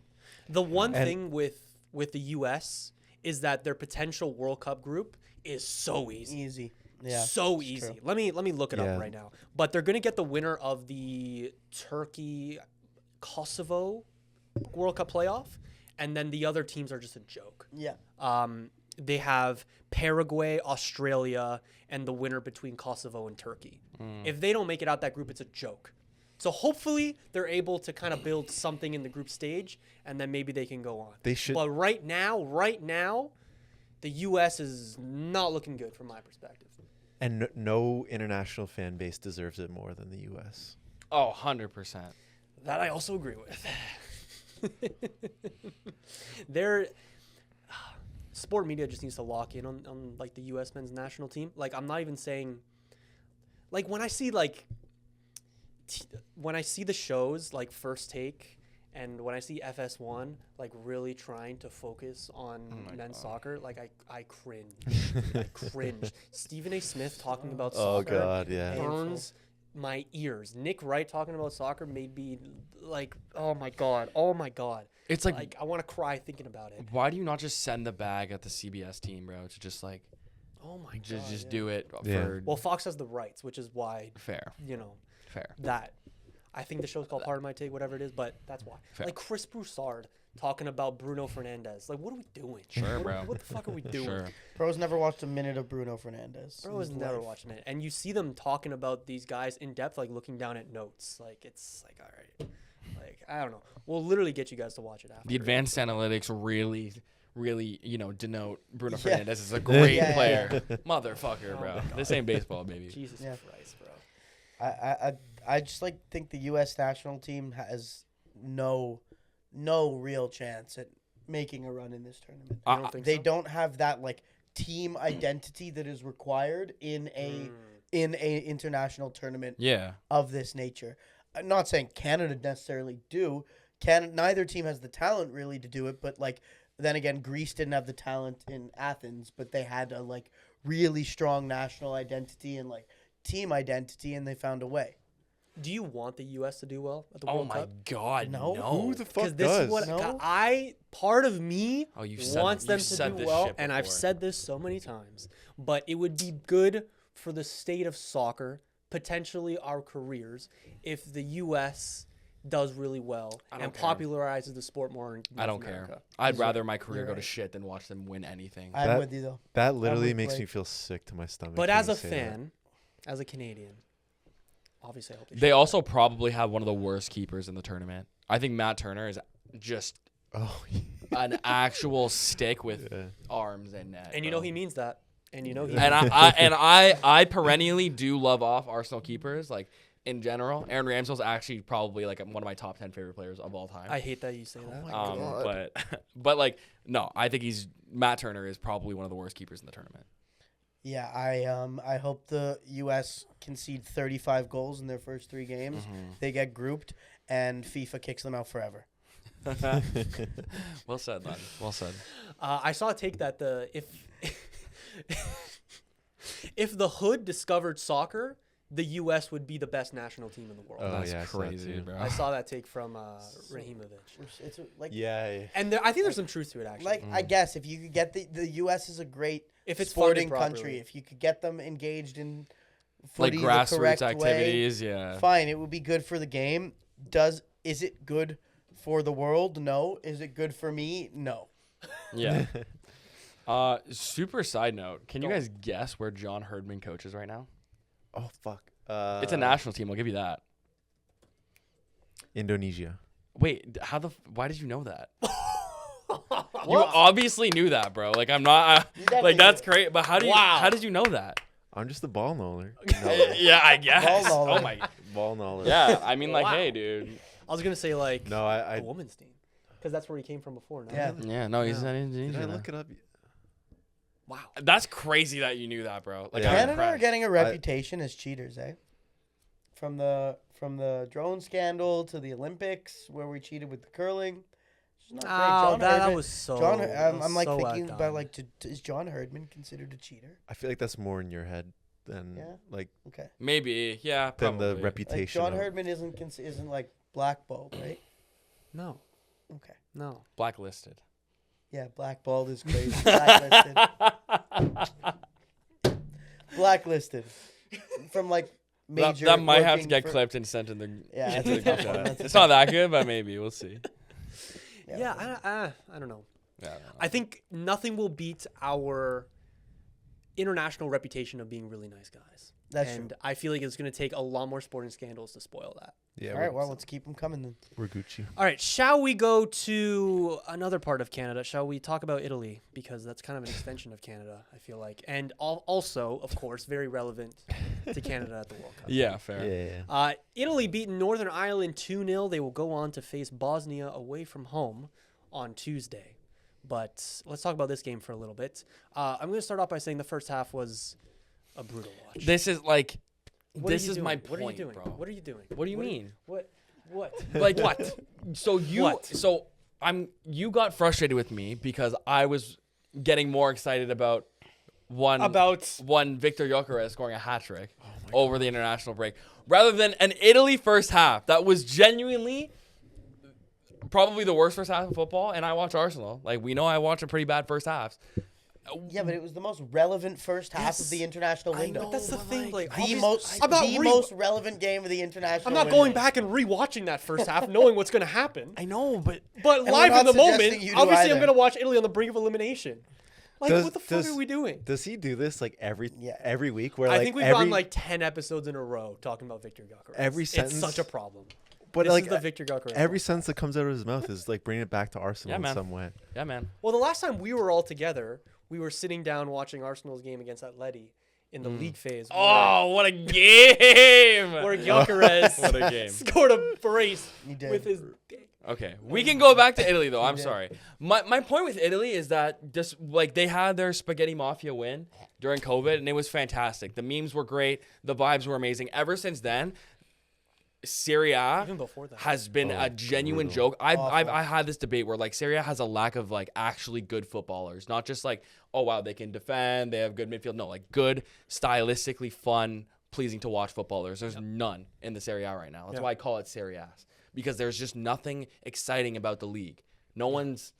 The one thing with the U.S. is that their potential World Cup group is so easy. Easy. Yeah. So easy. true. Let me look it up right now. But they're going to get the winner of the Turkey-Kosovo World Cup playoff, and then the other teams are just a joke. Yeah. They have Paraguay, Australia, and the winner between Kosovo and Turkey. If they don't make it out that group, it's a joke. So hopefully they're able to kind of build something in the group stage, and then maybe they can go on. They should. But right now, the U.S. is not looking good from my perspective. And no international fan base deserves it more than the U.S. Oh, 100%. That I also agree with. Sport media just needs to lock in on like the U.S. men's national team. Like, I'm not even saying, like, when I see the shows like First Take and when I see FS1 like really trying to focus on men's soccer, like I cringe. I cringe. Stephen A. Smith talking about soccer God, yeah. burns my ears. Nick Wright talking about soccer made me like, oh my god. It's like I want to cry thinking about it. why do you not just send the bag at the CBS team, bro, to just like Oh my god. just do it Yeah. for Well, Fox has the rights, which is why, fair. Fair. that I think the show's called Pardon My Take, whatever it is, but that's why. Fair. Like Chris Broussard talking about Bruno Fernandes. Like, what are we doing? Sure, bro. What the fuck are we doing? Sure. Bro's never watched a minute of Bruno Fernandes. Bro has never watching it. And you see them talking about these guys in depth, like looking down at notes. Like, it's like, all right. Like, I don't know. We'll literally get you guys to watch it after. The advanced analytics really, denote Bruno Fernandes as a great player. Motherfucker, bro. This ain't baseball, baby. Jesus Christ, bro. I just think the U.S. national team has no real chance at making a run in this tournament. I don't think They so. don't have that like team identity that is required in a international tournament of this nature. I'm not saying Canada necessarily do. Neither team has the talent really to do it, but like then again, Greece didn't have the talent in Athens, but they had a like really strong national identity and like team identity, and they found a way. Do you want the U.S. to do well at the Oh World my Cup? God, No. Who the fuck Because this does? is what No? part of me you've said- wants you've them to said do this well, shit and I've before. said this so many times. But it would be good for the state of soccer, potentially our careers, if the U.S. does really well I don't and care. popularizes the sport more in I North don't America. care. I'd You're rather my career you're go to right. shit than watch them win anything. I'm That- with you though. That literally would makes play. me feel sick to my stomach. But when as you a say that. fan, as a Canadian, obviously I hope They also probably have one of the worst keepers in the tournament. I think Matt Turner is just Oh, an actual stick with yeah. arms and net. And you bro. know he means that. And you know he And I perennially do love off Arsenal keepers, like in general. Aaron Ramsdale's actually probably like one of my top 10 favorite players of all time. I hate that you say that. But like no, I think Matt Turner is probably one of the worst keepers in the tournament. Yeah, I hope the U.S. concede 35 goals in their first 3 games. They get grouped, and FIFA kicks them out forever. Well said, man. Well said. I saw a take that if the hood discovered soccer, the U.S. would be the best national team in the world. Oh, That's yeah, I saw that crazy, too. bro. I saw that take from Rahimovic. It's like Yeah. And I think there's some truth to it, actually. I guess if you could get the U.S. is a great If it's sporting funded country. properly. If you could get them engaged in Like footy the grassroots correct way, activities, yeah. fine, it would be good for the game. Is it good for the world? No. Is it good for me? No. Yeah. Super side note. Can you guys guess where John Herdman coaches right now? Oh fuck. It's a national team. I'll give you that. Indonesia. Wait, why did you know that? You obviously knew that, bro. Like I'm not like that's great. But how did you know that? I'm just a ball knoller. Yeah, I guess. Ball Oh knowledge. my. Ball knowledge. Yeah, I mean like Wow. hey, dude. I was going to say, like, No, I a woman's team. Because that's where he came from before. No? Yeah. Yeah, no, he's not did Indonesian. I look it up? Wow. That's crazy that you knew that, bro. Like Yeah. I'm Canada are impressed. getting a reputation as cheaters, eh? From the drone scandal to the Olympics where we cheated with the curling. It's not great. John that Herdman- was so. John, that was I'm like so thinking outdone. about like, is John Herdman considered a cheater? I feel like that's more in your head than Yeah. like Okay. Maybe, yeah, than probably. the Like reputation. John of- Herdman isn't like blackballed, right? No. Okay. No. Blacklisted. Yeah, blackballed is crazy. Blacklisted. Blacklisted. From like major. That might have to working get for- clipped and sent in the. Yeah, into that's the a group tough one. chat. That's a It's not that good, but maybe we'll see. Yeah, I don't know. Yeah, I think nothing will beat our international reputation of being really nice guys. That's and true. I feel like it's going to take a lot more sporting scandals to spoil that. Yeah, All right, well, let's keep them coming then. we're Gucci. All right, shall we go to another part of Canada? Shall we talk about Italy? Because that's kind of an extension of Canada, I feel like. And also, of course, very relevant to Canada at the World Cup. Yeah, fair. Yeah. Italy beaten Northern Ireland 2-0. They will go on to face Bosnia away from home on Tuesday. But let's talk about this game for a little bit. I'm going to start off by saying the first half was a brutal watch. This is like. What are this you is doing? my What are you point, doing? bro. What are you doing? What do you mean? What? Like what? So you What? so you got frustrated with me because I was getting more excited about one Victor Gyökeres scoring a hat trick over the international break rather than an Italy first half that was genuinely probably the worst first half of football. And I watch Arsenal. Like we know I watch a pretty bad first halves. Yeah, but it was the most relevant first half of the international window. But that's the thing. Like the most relevant game of the international I'm not window. going back and rewatching that first half, knowing what's going to happen. I know, but But we're live not in the suggesting moment, you do obviously, I'm either. going to watch Italy on the brink of elimination. Like, what the fuck are we doing? Does he do this like every Yeah. week? Where I like think we've every, gone like 10 episodes in a row talking about Victor Gyökeres. Every It's sentence- such a problem. but This like is the Victor Gyökeres. every sentence that comes out of his mouth is like bringing it back to Arsenal Yeah, in man. some way. yeah, man. Well, the last time we were all together, we were sitting down watching Arsenal's game against Atleti in the league phase. Oh, what a game! Where Gyökeres What a game. scored a brace He did. with his. Okay, we can go back to Italy though. I'm sorry. My point with Italy is that just like they had their spaghetti mafia win during COVID, and it was fantastic. The memes were great. The vibes were amazing. Ever since then, Serie A Even before that. has been a genuine joke. I had this debate where like Serie A has a lack of like actually good footballers, not just like oh wow they can defend, they have good midfield. No, like good stylistically fun pleasing to watch footballers. There's none in the Serie A right now. That's why I call it SCARIEST, because there's just nothing exciting about the league. No one's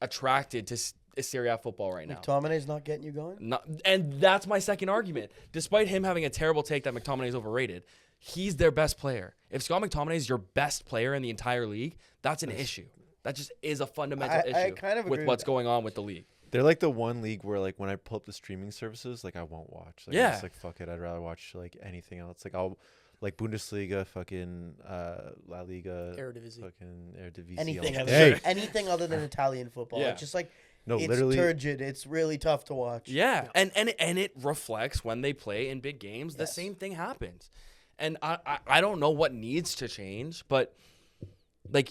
attracted to Serie A football right now. McTominay's not getting you going? And that's my second argument. Despite him having a terrible take that McTominay is overrated, he's their best player. If Scott McTominay is your best player in the entire league, that's an issue. That just is a fundamental issue kind of with agree what's with going on with the league. They're like the one league where like when I pull up the streaming services, like I won't watch. Like, Yeah. It's like fuck it, I'd rather watch like anything else. Like I'll like Bundesliga, fucking La Liga, Eredivisie. fucking Eredivisie. Anything other than Italian football. Yeah. It's just like No, it's literally. turgid. It's really tough to watch. Yeah. And it reflects when they play in big games. The same thing happens. And I don't know what needs to change, but like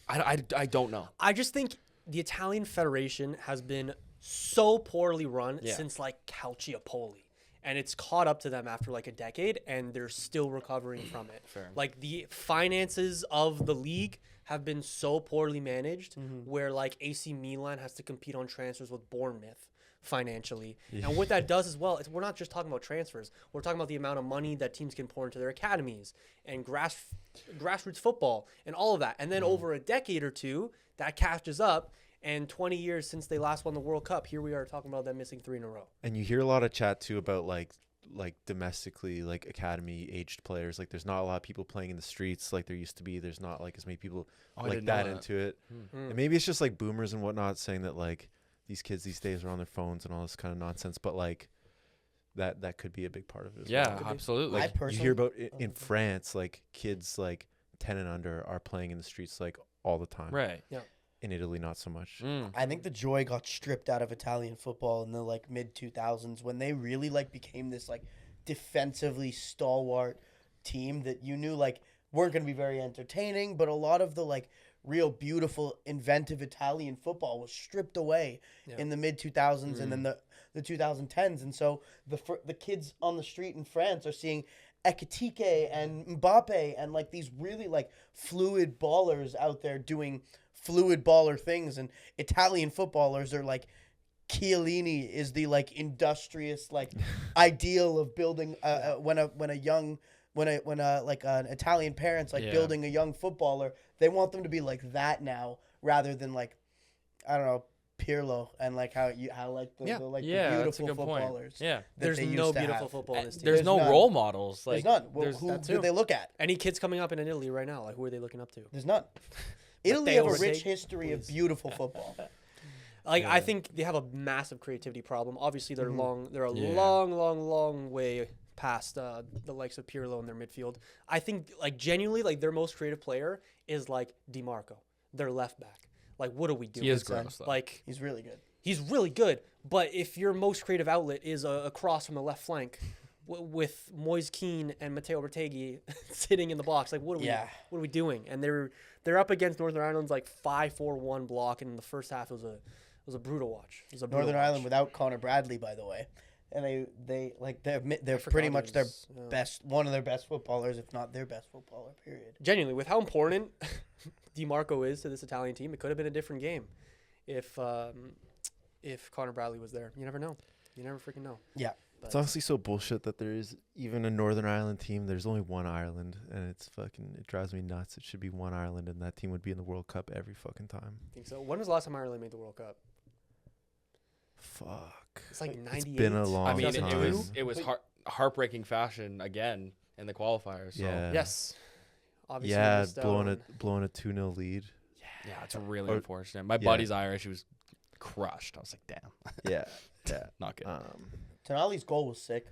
I don't know. I just think the Italian Federation has been so poorly run Yeah. since like Calciopoli. And it's caught up to them after like a decade, and they're still recovering from it. Fair. Like the finances of the league have been so poorly managed, where like AC Milan has to compete on transfers with Bournemouth financially. And what that does as well is we're not just talking about transfers. We're talking about the amount of money that teams can pour into their academies and grassroots football and all of that. And then over a decade or two, that catches up. And 20 years since they last won the World Cup, here we are talking about them missing 3 in a row. And you hear a lot of chat too about like domestically like academy aged players. Like there's not a lot of people playing in the streets like there used to be. There's not like as many people like that into it. And maybe it's just like boomers and whatnot saying that like these kids these days are on their phones and all this kind of nonsense. But like that could be a big part of it as well. Yeah, absolutely. Like you hear about in France, like kids like 10 and under are playing in the streets like all the time. Right. Yeah. In Italy, not so much. I think the joy got stripped out of Italian football in the like mid 2000s when they really like became this like defensively stalwart team that you knew like weren't going to be very entertaining, but a lot of the like real beautiful inventive Italian football was stripped away in the mid 2000s and then the 2010s. And so the kids on the street in France are seeing Ekitike and Mbappe and like these really like fluid ballers out there doing fluid baller things, and Italian footballers are like Chiellini is the like industrious like ideal of building when an Italian parents like building a young footballer, they want them to be like that now rather than like I don't know Pirlo and like how the that's a beautiful good point. footballers. Yeah. There's no beautiful football in this team. There's no none. role models. Like There's none. Who do they look at? Any kids coming up in Italy right now, like who are they looking up to? There's none. Italy have a overtake, rich history of beautiful football. Like I think they have a massive creativity problem. Obviously, they're a Yeah. long way past the likes of Pirlo in their midfield. I think like genuinely, like their most creative player is like DiMarco, their left back. Like, what are we doing? he is gross though. Like He's really good. he's really good, but if your most creative outlet is a cross from the left flank with Moise Kean and Matteo Retegui sitting in the box, like what are we doing? And they're up against Northern Ireland's like 5-4-1 block, and in the first half it was a brutal watch. It was a brutal Northern watch. Ireland without Connor Bradley, by the way, and they're pretty much their best, one of their best footballers, if not their best footballer. Period. Genuinely, with how important DiMarco is to this Italian team, it could have been a different game if Connor Bradley was there. You never know. You never freaking know. Yeah. It's honestly so bullshit that there is even a Northern Ireland team. There's only one Ireland, and it drives me nuts. It should be one Ireland, and that team would be in the World Cup every fucking time. I think so. When was the last time Ireland made the World Cup? Fuck. It's like 98. It's been a long I mean, time. it was heartbreaking fashion again in the qualifiers. So. Yeah. Yes. Obviously, Yeah, missed out blowing on- a 2-0 lead. Yeah, it's really Or- unfortunate. My buddy's Irish. He was crushed. I was like, damn, Yeah. Yeah. not good. Tonali's goal was sick.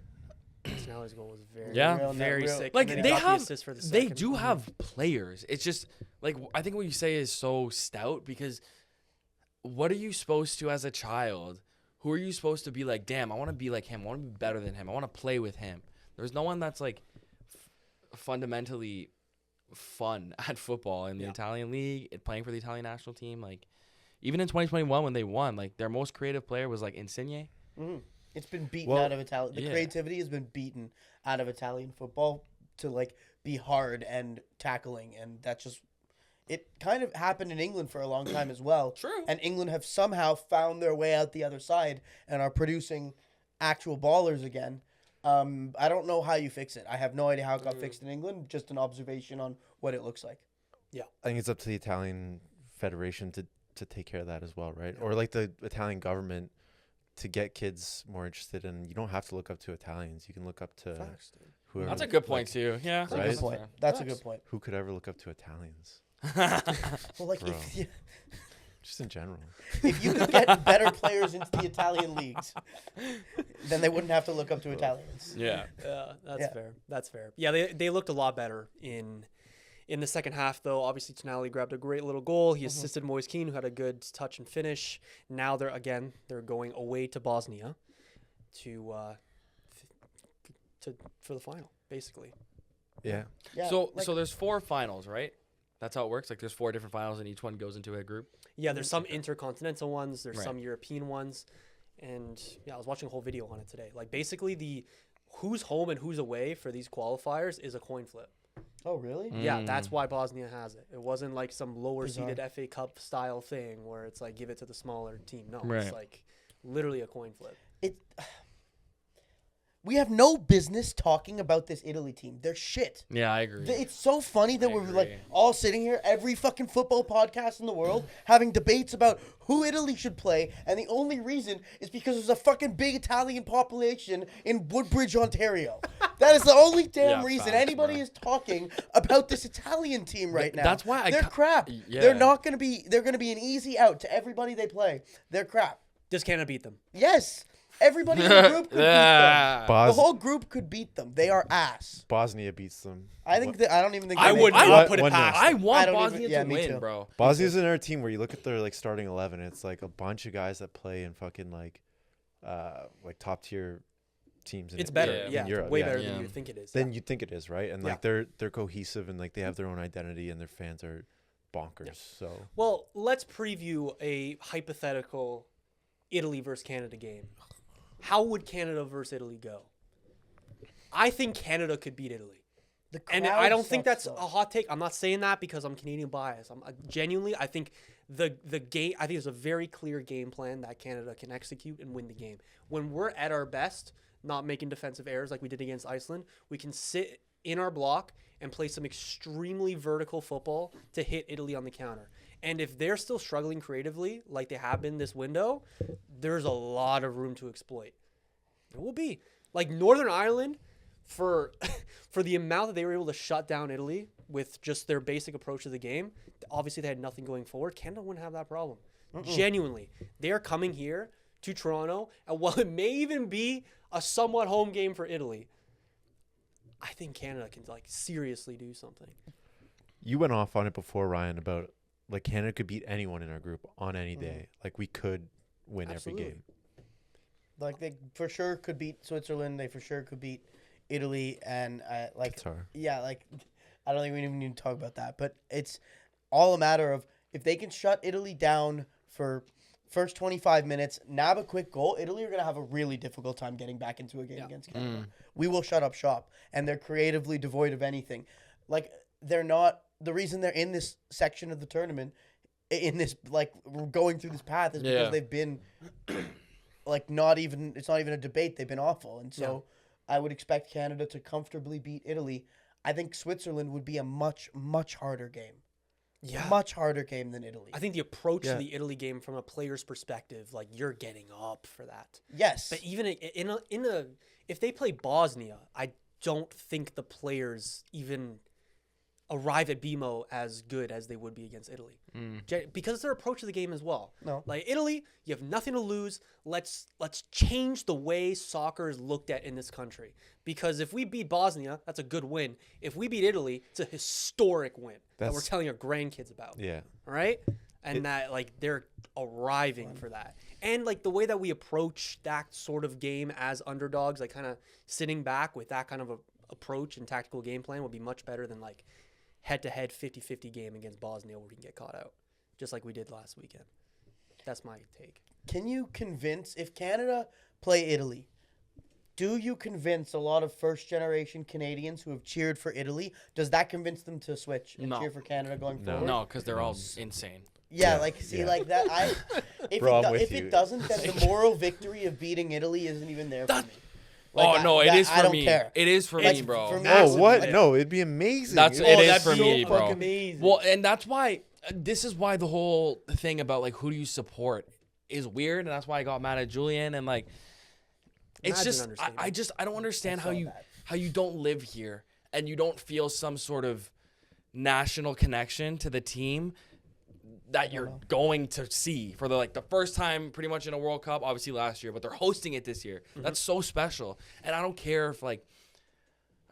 Sneller's goal was very, Yeah. very sick. Like, And then they he got the have- assist for the They second. do have players. It's just like I think what you say is so stout because what are you supposed to as a child? Who are you supposed to be like? Damn, I want to be like him. I want to be better than him. I want to play with him. There's no one that's like fundamentally fun at football in the Italian league. Playing for the Italian national team, like even in 2021 when they won, like their most creative player was like Insigne. Mm-hmm. It's been beaten Well, out of Italian. The creativity has been beaten out of Italian football to like be hard and tackling, and that's just. It kind of happened in England for a long time as well. True. And England have somehow found their way out the other side and are producing actual ballers again. I don't know how you fix it. I have no idea how it got fixed in England. Just an observation on what it looks like. Yeah. I think it's up to the Italian Federation to take care of that as well, right? Or like the Italian government to get kids more interested in. You don't have to look up to Italians. You can look up to whoever. That's a good point too. Yeah, That's a good point. That's a good point. Who could ever look up to Italians? Well, like Bro. if Just in general. you could get better players into the Italian leagues, then they wouldn't have to look up to Italians. Yeah. That's fair. That's fair. Yeah, they looked a lot better in the second half, though. Obviously, Tonali grabbed a great little goal. He assisted Moise Kean, who had a good touch and finish. Now they're going away to Bosnia for the final, basically. Yeah. Yeah, So like- so there's 4 finals, right? That's how it works. Like there's 4 different finals, and each one goes into a group. Yeah, there's some intercontinental ones. There's Right. some European ones. And yeah, I was watching a whole video on it today. Like basically the who's home and who's away for these qualifiers is a coin flip. Oh, really? Yeah, that's why Bosnia has it. It wasn't like some lower seeded Bizarre. FA Cup style thing where it's like give it to the smaller team. No, Right. it's like literally a coin flip. We have no business talking about this Italy team. They're shit. Yeah, I agree. It's so funny that I we're like agree. all sitting here, every fucking football podcast in the world, having debates about who Italy should play, and the only reason is because there's a fucking big Italian population in Woodbridge, Ontario. That is the only damn Yeah, reason facts, anybody bro. is talking about this Italian team right now. That's why they're crap. Yeah. They're not gonna be. They're gonna be an easy out to everybody they play. They're crap. Does Canada beat them? Yes, everybody in the group could beat them. The Bos- whole group could beat them. They are ass. Bosnia beats them. I think that I don't even think I they would make it. not put it One nil. past. I them. want I don't Bosnia even- yeah, to me win, too. bro. Bosnia's another team where you look at their like starting 11. It's like a bunch of guys that play in fucking like top tier teams. It's better. Yeah. Yeah, in Europe. way yeah. better Yeah. than you think it is. Than you think it is, right? And like Yeah. they're cohesive and like they have their own identity and their fans are bonkers. So Well, let's preview a hypothetical Italy versus Canada game. How would Canada versus Italy go? I think Canada could beat Italy. The And crowd I don't think sucks, that's though. a hot take. I'm not saying that because I'm Canadian biased. I'm genuinely, I think the game. I think there's a very clear game plan that Canada can execute and win the game. When we're at our best, not making defensive errors like we did against Iceland, we can sit in our block and play some extremely vertical football to hit Italy on the counter. And if they're still struggling creatively, like they have been this window, there's a lot of room to exploit. It will be like Northern Ireland. For the amount that they were able to shut down Italy with just their basic approach to the game, obviously they had nothing going forward. Canada wouldn't have that problem. Genuinely. They're coming here to Toronto, and while it may even be a somewhat home game for Italy, I think Canada can like seriously do something. you went off on it before, Ryan, about like Canada could beat anyone in our group on any day. Like we could win Absolutely. every game. Like they for sure could beat Switzerland. They for sure could beat Italy, and like Qatar. yeah, like I don't think we even need to talk about that. But it's all a matter of if they can shut Italy down for first 25 minutes, nab a quick goal, Italy are going to have a really difficult time getting back into a game against Canada. We will shut up shop, and they're creatively devoid of anything. Like they're not the reason they're in this section of the tournament, in this like going through this path is because they've been like it's not even a debate. They've been awful, and so. I would expect Canada to comfortably beat Italy. I think Switzerland would be a much, much harder game. Yeah. Much harder game than Italy. I think the approach to the Italy game from a player's perspective, like you're getting up for that. Yes. But even if they play Bosnia, I don't think the players even arrive at BMO as good as they would be against Italy. Because it's their approach to the game as well. No. Like Italy, you have nothing to lose. Let's change the way soccer is looked at in this country. Because if we beat Bosnia, that's a good win. If we beat Italy, it's a historic win that we're telling our grandkids about. Yeah. All right? And that like they're arriving for that. And like the way that we approach that sort of game as underdogs, like kind of sitting back with that kind of a approach and tactical game plan would be much better than like head-to-head 50-50 game against Bosnia where we can get caught out, just like we did last weekend. That's my take. Can you convince, if Canada play Italy, do you convince a lot of first-generation Canadians who have cheered for Italy, does that convince them to switch and No. cheer for Canada going No. forward? No, because they're all insane. Yeah, like, see, like that, if, Bro, I'm with if you. it doesn't, then the moral victory of beating Italy isn't even there for me. Like, Oh no, it is I for don't me. care. It is for Like, me, bro. for me, Oh, what? Massive. No, it'd be amazing. That's It- it is that'd for be me, so bro. fucking amazing. Well, and that's why this is why the whole thing about like who do you support is weird, and that's why I got mad at Julian and like it's Imagine just understanding. I don't understand That's so bad. how you don't live here and you don't feel some sort of national connection to the team that you're going to see for the first time pretty much in a World Cup, obviously last year, but they're hosting it this year. Mm-hmm. That's so special. And I don't care if I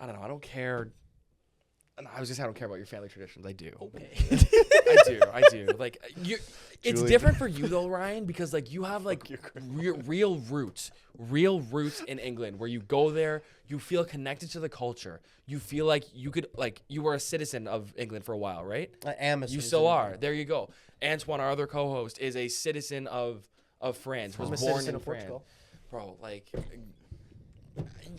don't know, I don't care. And I was just I don't care about your family traditions. I do. Okay. I do. Like it's Julie- different for you though, Ryan, because like you have like real roots in England where you go there, you feel connected to the culture. You feel like you could you were a citizen of England for a while, right? I am a You citizen still of are. England. There you go. Antoine, our other co-host, is a citizen of France. Was I'm a born citizen in of France. Portugal. Bro, like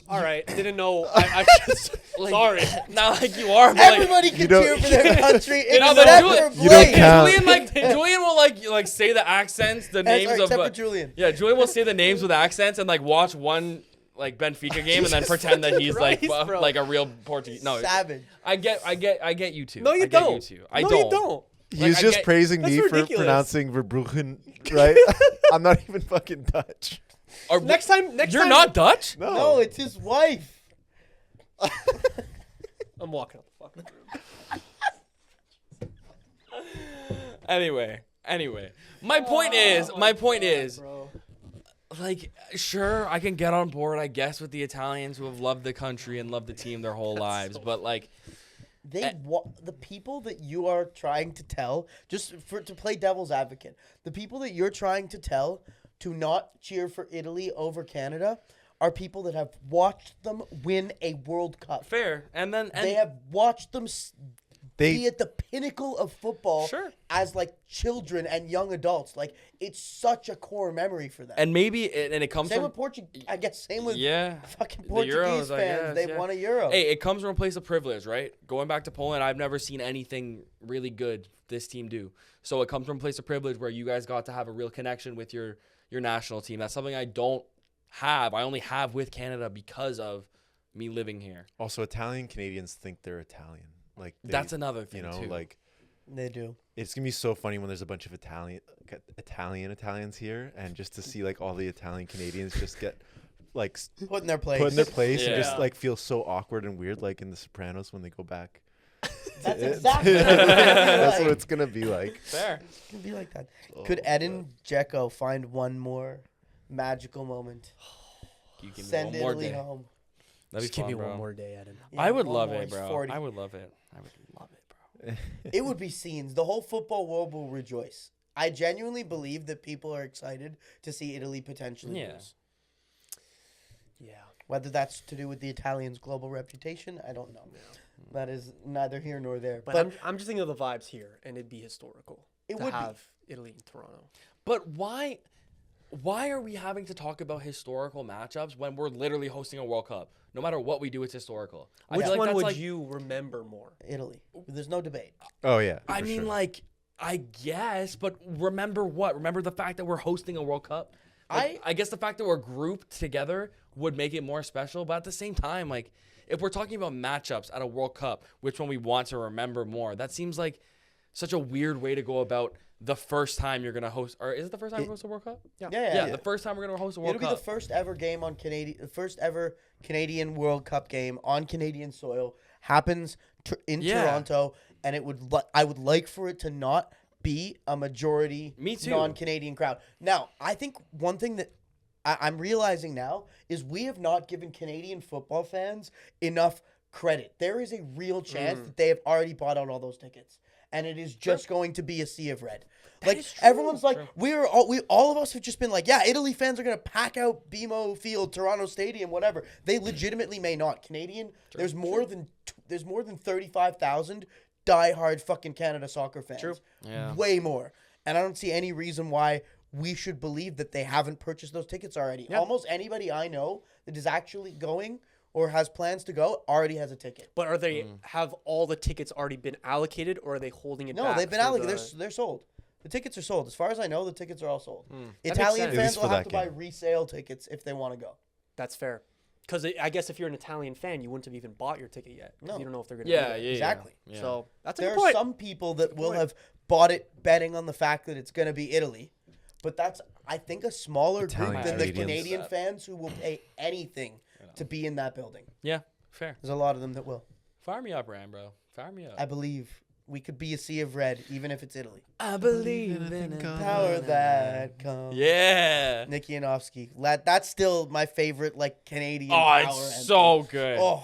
All right, didn't know. I just sorry. not like you are, but like, Everybody can don't- cheer for their country know, but except Julian- for You don't Blake. count. Julian will say the accents, the names of Except for Julian. yeah, Julian will say the names with accents and like watch one Benfica game and then pretend that he's Christ, bro. like a real Portuguese. No, Savage. I get you too. No, you I get don't. You too. I no, don't. you don't. He Like, was I just get- praising That's me ridiculous. for pronouncing Verbruggen, right? I'm not even fucking Dutch. Or, Next time, you're time, not Dutch. No, it's his wife. I'm walking up the fucking room. Anyway, my point is, Bro. like, sure, I can get on board, I guess, with the Italians who have loved the country and loved the team their whole lives, but like, The people that you are trying to tell, to play devil's advocate, the people that you're trying to tell to not cheer for Italy over Canada are people that have watched them win a World Cup. fair, and They have watched them be They at the pinnacle of football Sure. as like children and young adults. Like it's such a core memory for them. and maybe it comes Same from with Portugal. I guess same with yeah. fucking The Portuguese Euros, I fans. guess, They've yeah. won a Euro. Hey, it comes from a place of privilege, right? Going back to Poland, I've never seen anything really good this team do. So it comes from a place of privilege where you guys got to have a real connection with your national team. That's something I don't have. I only have with Canada because of me living here. also Italian Canadians think they're Italian. Like That's another thing, you know, too. like They do. it's gonna be so funny when there's a bunch of Italians here, and just to see like all the Italian Canadians just get like Put in their place. put in their place and just Yeah. like feel so awkward and weird, like in The Sopranos when they go back. That's It- exactly what it's That's like. what it's gonna be like. Fair. It's gonna be like that. Oh, Could Edin Dzeko find one more magical moment? You give me Send one more Italy day. home. That'd Just be give fun, me bro. one more day, Adam. Yeah, I would one love more. it, He's bro. 40. I would love it. I would love it, bro. It would be scenes. The whole football world will rejoice. I genuinely believe that people are excited to see Italy potentially Yeah. lose. Yeah. Whether that's to do with the Italians' global reputation, I don't know. That is neither here nor there. But I'm just thinking of the vibes here, and it'd be historical It to would be. have Italy and Toronto. But why are we having to talk about historical matchups when we're literally hosting a World Cup? No matter what we do, it's historical. I Which feel like one that's would like, you remember more? Italy. There's no debate. Oh yeah. I for mean, sure. like, I guess, but remember what? Remember the fact that we're hosting a World Cup? Like, I guess the fact that we're grouped together would make it more special, but at the same time, like, if we're talking about matchups at a World Cup, which one we want to remember more, that seems like such a weird way to go about the first time you're going to host, or is it the first time we host a World Cup? Yeah. The first time we're going to host a World It'll be Cup. the first ever game on the first ever Canadian World Cup game on Canadian soil happens in Yeah. Toronto, and I would like for it to not be a majority Me too. non-Canadian crowd. Now, I think one thing that I'm realizing now is we have not given Canadian football fans enough credit. There is a real chance that they have already bought out all those tickets, and it is just going to be a sea of red. Like is true. everyone's like, all of us have just been like, yeah, Italy fans are gonna pack out BMO Field, Toronto Stadium, whatever. They legitimately may not. Canadian, there's more than 35,000 diehard fucking Canada soccer fans. True. Yeah. Way more, and I don't see any reason why we should believe that they haven't purchased those tickets already. Yeah. Almost anybody I know that is actually going or has plans to go already has a ticket. But are they have all the tickets already been allocated, or are they holding it No, back? they've been for allocated. the- They're sold. The tickets are sold. As far as I know, the tickets are all sold. makes Italian sense. At fans least will for have that to buy game. resale tickets if they want to go. That's fair. Because I guess if you're an Italian fan, you wouldn't have even bought your ticket yet. 'Cause No. you don't know if they're going to be there. Exactly. Yeah. So that's a There good are point. some people that will point. have bought it betting on the fact that it's going to be Italy. But that's, I think, a smaller Italian group than the Canadians. Canadian fans who will pay anything to be in that building. Yeah, fair. There's a lot of them that will. Fire me up, Ram, bro. Fire me up. I believe we could be a sea of red, even if it's Italy. I believe in it. Power that comes. Yeah. Nicky Yanofsky. That's still my favorite, like, Canadian Oh, power it's anthem. so good. Oh,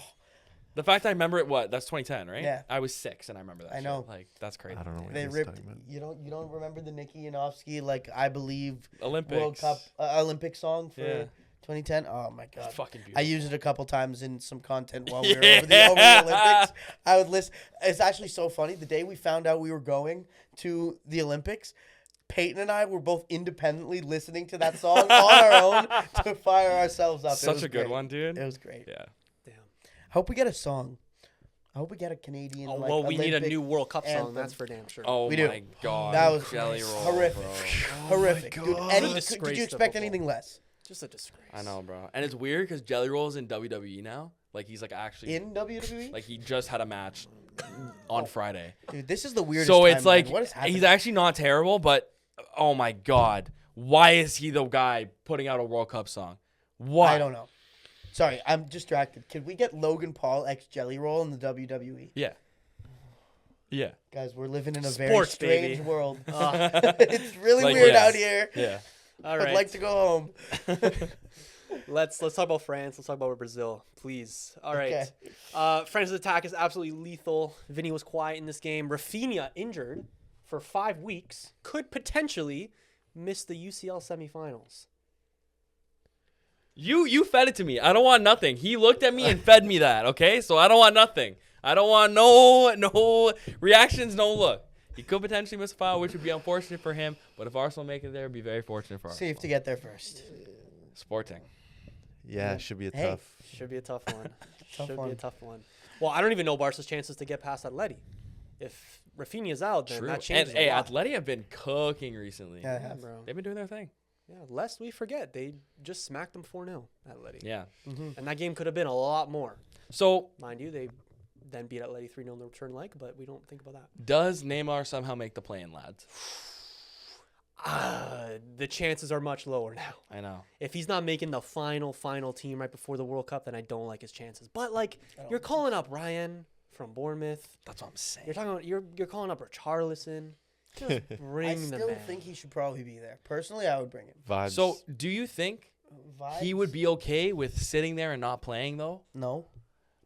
The fact I remember it, that's 2010, right? Yeah. I was 6 and I remember that. I shit. know. Like, that's crazy. I don't know what they he's ripped. talking about. You don't remember the Nicky Yanofsky, like, I believe Olympics. World Cup Olympic song for Yeah. 2010? Oh my god. It's fucking I beautiful. used it a couple times in some content while we were over the Olympics. I would listen. It's actually so funny. The day we found out we were going to the Olympics, Peyton and I were both independently listening to that song on our own to fire ourselves up. It Such was a good great. one, dude. It was great. Yeah. Damn. Hope we get a song. I hope we get a Canadian. Oh, like, well, we need a Olympic new World Cup song. anthem. That's for damn sure. Oh We do. my god. That was Jelly roll, horrific. bro. Horrific, dude. God. Any, Disgrace did you to expect football. anything less? Just a disgrace. I know, bro. And it's weird because Jelly Roll's in WWE now. Like, he's like actually In WWE? like he just had a match on Friday. Dude, this is the weirdest. So it's timeline. like What is happening? he's actually not terrible, but oh my god, why is he the guy putting out a World Cup song? Why? I don't know. Sorry, I'm distracted. Could we get Logan Paul x Jelly Roll in the WWE? Yeah. Yeah. Guys, we're living in a very Sports, strange baby. world. It's really Like, weird yeah. out here. Yeah. All I'd right. like to go home. Let's talk about France. Let's talk about Brazil, please. All right. Okay. France's attack is absolutely lethal. Vinny was quiet in this game. Rafinha injured for 5 weeks. Could potentially miss the UCL semifinals. You fed it to me. I don't want nothing. He looked at me and fed me that, okay? So I don't want nothing. I don't want no reactions, no look. He could potentially miss a foul, which would be unfortunate for him. But if Arsenal make it there, it'd be very fortunate for Arsenal. Safe to get there first. Sporting. Yeah, it should be a Hey. tough. Should be a tough one. Tough Should one. be a tough one. Well, I don't even know Barca's chances to get past Atleti. If Rafinha's out, then True. that And changes hey, a lot. Atleti have been cooking recently. Yeah, I Yeah, have. bro. They've been doing their thing. Yeah, lest we forget, they just smacked them 4-0 at Atleti. Yeah. And that game could have been a lot more. So Mind you, they then beat Atleti 3-0 in the return leg, but we don't think about that. does Neymar somehow make the play-in, lads? The chances are much lower now. I know. If he's not making the final team right before the World Cup, then I don't like his chances. But like, you're calling up Ryan from Bournemouth. That's what I'm saying. You're talking about you're calling up Richarlison. Just bring I the still man. think he should probably be there. Personally, I would bring him. Vibes. So do you think he would Vibes? be okay with sitting there and not playing, though? No.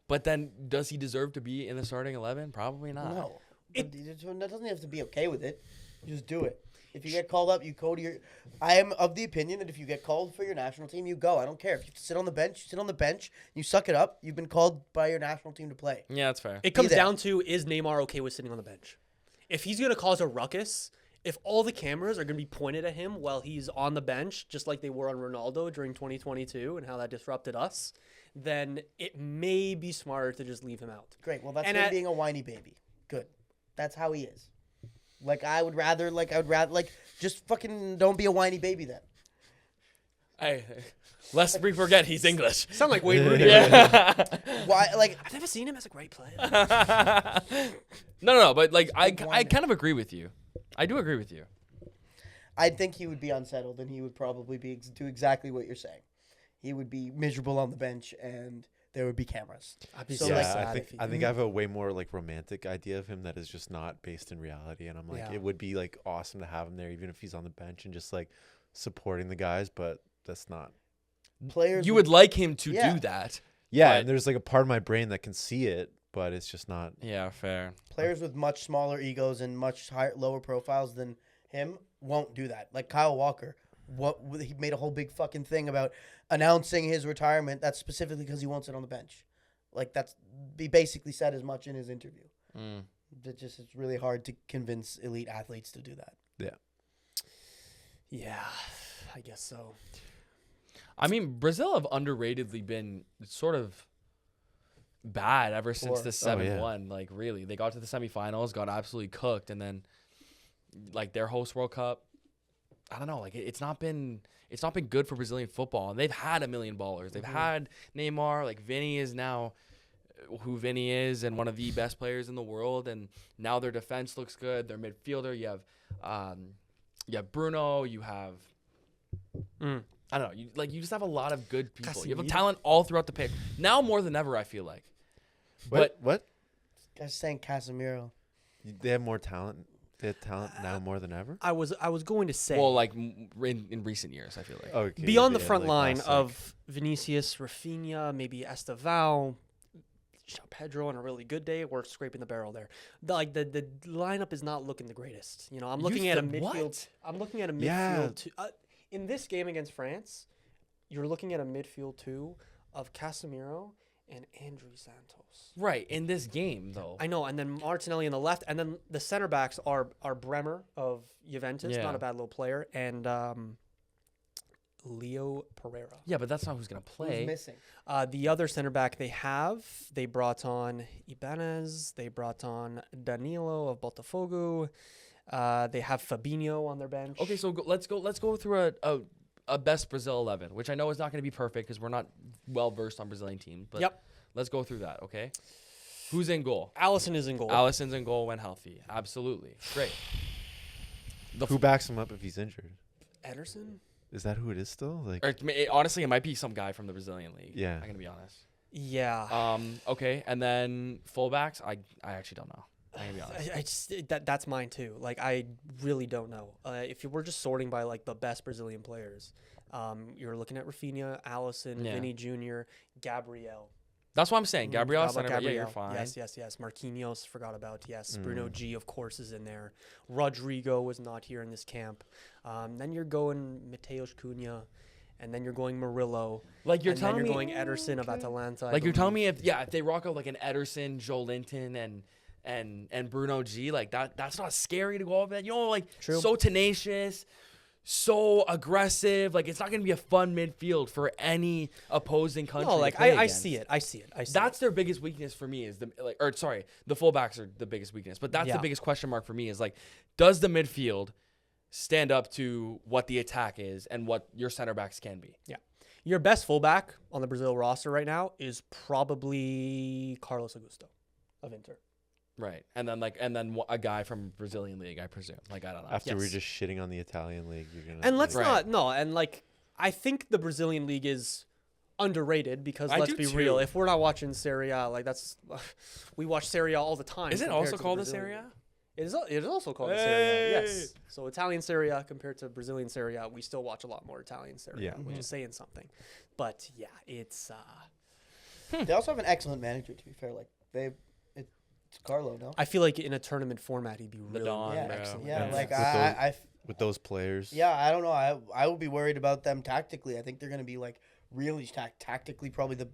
But then does he deserve to be in the starting 11? Probably not. No. That doesn't have to be okay with it. You just do it. If you get called up, you go to your. I am of the opinion that if you get called for your national team, you go. I don't care if you sit on the bench. You sit on the bench. You suck it up. You've been called by your national team to play. Yeah, that's fair. It comes there. down to, is Neymar okay with sitting on the bench? If he's going to cause a ruckus, if all the cameras are going to be pointed at him while he's on the bench, just like they were on Ronaldo during 2022 and how that disrupted us, then it may be smarter to just leave him out. Great. Well, that's And him at- being a whiny baby. Good. That's how he is. I would rather, just fucking don't be a whiny baby then. Hey, lest we forget he's English. Sound like Wayne Rooney. Why, I've never seen him as a great player. No, but like I whining. kind of agree with you. I do agree with you. I think he would be unsettled and he would probably do exactly what you're saying. He would be miserable on the bench and there would be cameras. I'd be So, so like, sad I think if he I think I have a way more like romantic idea of him that is just not based in reality, and I'm like, Yeah. it would be like awesome to have him there, even if he's on the bench and just like supporting the guys, but that's not. Players You would like him to Yeah. do that. Yeah, But- and there's like a part of my brain that can see it, but it's just not. Yeah, fair. Players with much smaller egos and much lower profiles than him won't do that. Like Kyle Walker, he made a whole big fucking thing about announcing his retirement. That's specifically because he won't sit on the bench. Like he basically said as much in his interview. It's really hard to convince elite athletes to do that. Yeah, I guess so. I mean, Brazil have underratedly been sort of bad ever since the Oh, yeah. 7-1. Like, really. They got to the semifinals, got absolutely cooked, and then, like, their host World Cup, I don't know, like it's not been good for Brazilian football, and they've had a million ballers. They've had Neymar, like Vini is now who Vini is and one of the best players in the world, and now their defense looks good. Their midfielder, you have Bruno, you have I don't know, you just have a lot of good people. You have talent all throughout the pitch. Now more than ever, I feel like. What? I was saying Casemiro. They have more talent. They have talent now more than ever. I was going to say. Well, like in recent years, I feel like. Okay, beyond the yeah, front like line last, of Vinicius, Rafinha, maybe Estevao, Pedro on a really good day, we're scraping the barrel there. The lineup is not looking the greatest. You know, I'm looking at a midfield. What? I'm looking at a midfield. Yeah. In this game against France, you're looking at a midfield two of Casemiro and Andrew Santos. Right, in this game though. I know, and then Martinelli on the left, and then the center backs are Bremer of Juventus, Yeah. not a bad little player, and Leo Pereira. Yeah, but that's not who's gonna play. Who's missing? The other center back they brought on Ibanez, they brought on Danilo of Botafogo, they have Fabinho on their bench. Okay, so let's go through a best Brazil 11, which I know is not going to be perfect because we're not well versed on Brazilian teams. But Yep. let's go through that. Okay, who's in goal? Alisson is in goal. Alisson's in goal when healthy. Absolutely, great. Who backs him up if he's injured? Ederson? Is that who it is still? Like, Honestly, it might be some guy from the Brazilian league. Yeah. I'm gonna be honest. Yeah. Okay, and then fullbacks. I actually don't know. I'm gonna be honest. I just that's mine too. Like I really don't know. If you were just sorting by like the best Brazilian players, you're looking at Rafinha, Alisson, Yeah. Vinny Jr., Gabriel. That's what I'm saying. Gabriel center. Yeah, you're Gabriel. fine. Yes. Marquinhos, forgot about. Yes. Bruno G, of course, is in there. Rodrigo was not here in this camp. Then you're going Mateus Cunha, and then you're going Murillo. Like you're and telling then me. you're going Ederson of Atalanta. I Like you're telling believe. me if they rock out like an Ederson, Joe Linton, and Bruno G, like that's not scary to go over that. You know, like True. so tenacious, so aggressive. Like it's not gonna be a fun midfield for any opposing country. No, to like play I against. see it. I see it. That's their biggest weakness for me is the fullbacks are the biggest weakness, but that's Yeah. the biggest question mark for me is like, does the midfield stand up to what the attack is and what your center backs can be? Yeah. Your best fullback on the Brazil roster right now is probably Carlos Augusto of Inter. Right, and then a guy from Brazilian league, I presume. Like I don't know. after we're Yes. just shitting on the Italian league, you're gonna. And let's Right. not no, and like I think the Brazilian league is underrated because I let's do be too. real. If we're not watching Serie A, like that's we watch Serie A all the time. Is it compared also to the called a Brazilian Serie A? league. It is also called a Serie A. Yes. So Italian Serie A compared to Brazilian Serie A, we still watch a lot more Italian Serie A, Yeah. which is saying something. But yeah, it's They also have an excellent manager. To be fair, like it's Carlo. No. I feel like in a tournament format he'd be The really, Don, really bro. excellent. Yeah, Yeah. like With I with those players. yeah, I don't know. I would be worried about them tactically. I think they're going to be like really tactically probably the.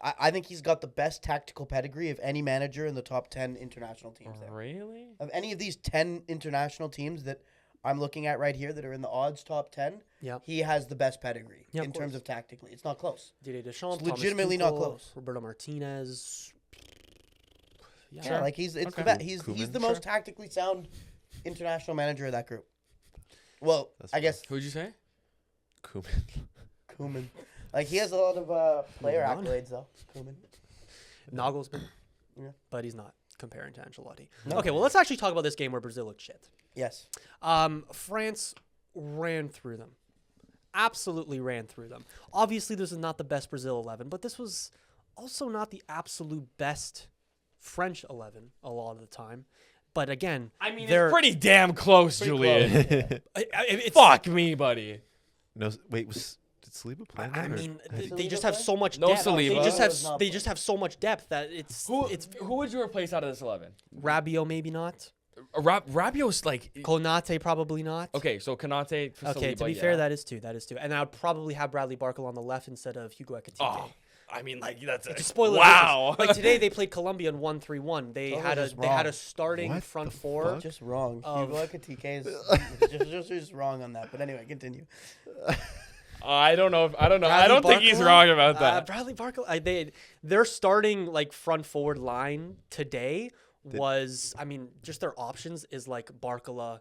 I think he's got the best tactical pedigree of any manager in the top 10 international teams there. Really? Of any of these 10 international teams that I'm looking at right here that are in the odds top 10, Yep. he has the best pedigree Yeah, of in terms course. of tactically. It's not close. Didier Deschamps, It's legitimately not Thomas Tuchel, close. Roberto Martinez. Yeah, like he's Okay. he's Koeman, the most tactically sound international manager of that group. Well, That's I guess Who'd you say? Koeman. Koeman. Like he has a lot of player Moving on. accolades though. Koeman. Nagelsmann. Yeah. But he's not comparing to Ancelotti. No. Okay, well, let's actually talk about this game where Brazil looked shit. Yes. France ran through them. Absolutely ran through them. Obviously, this is not the best Brazil 11, but this was also not the absolute best French 11 a lot of the time. But again, I mean, they're it's pretty damn close, Pretty Julian. it's, Fuck me, buddy. No, wait. Did Saliba play? I that, or- mean, Has they Saliba just have played? so much No depth. Saliba. They just have so much depth that Who it's would you replace out of this 11? Rabiot maybe not. Rabiot's like Konate probably not. okay, so Kanate. For Okay, Saliba, to be yeah. fair, that is two. And I would probably have Bradley Barkle on the left instead of Hugo Ekitike. Oh, I mean, like that's a To spoil it, wow. like today they played Colombia in 1-3-1. They Those had are a just they had wrong. a starting What front the four. fuck? Just wrong. Of- Hugo Ekitike is just wrong on that. But anyway, continue. I don't know. I don't Bradley think he's Barkla? wrong about that. Bradley Barkle, their starting like front forward line today was, I mean, just their options is like Barkala,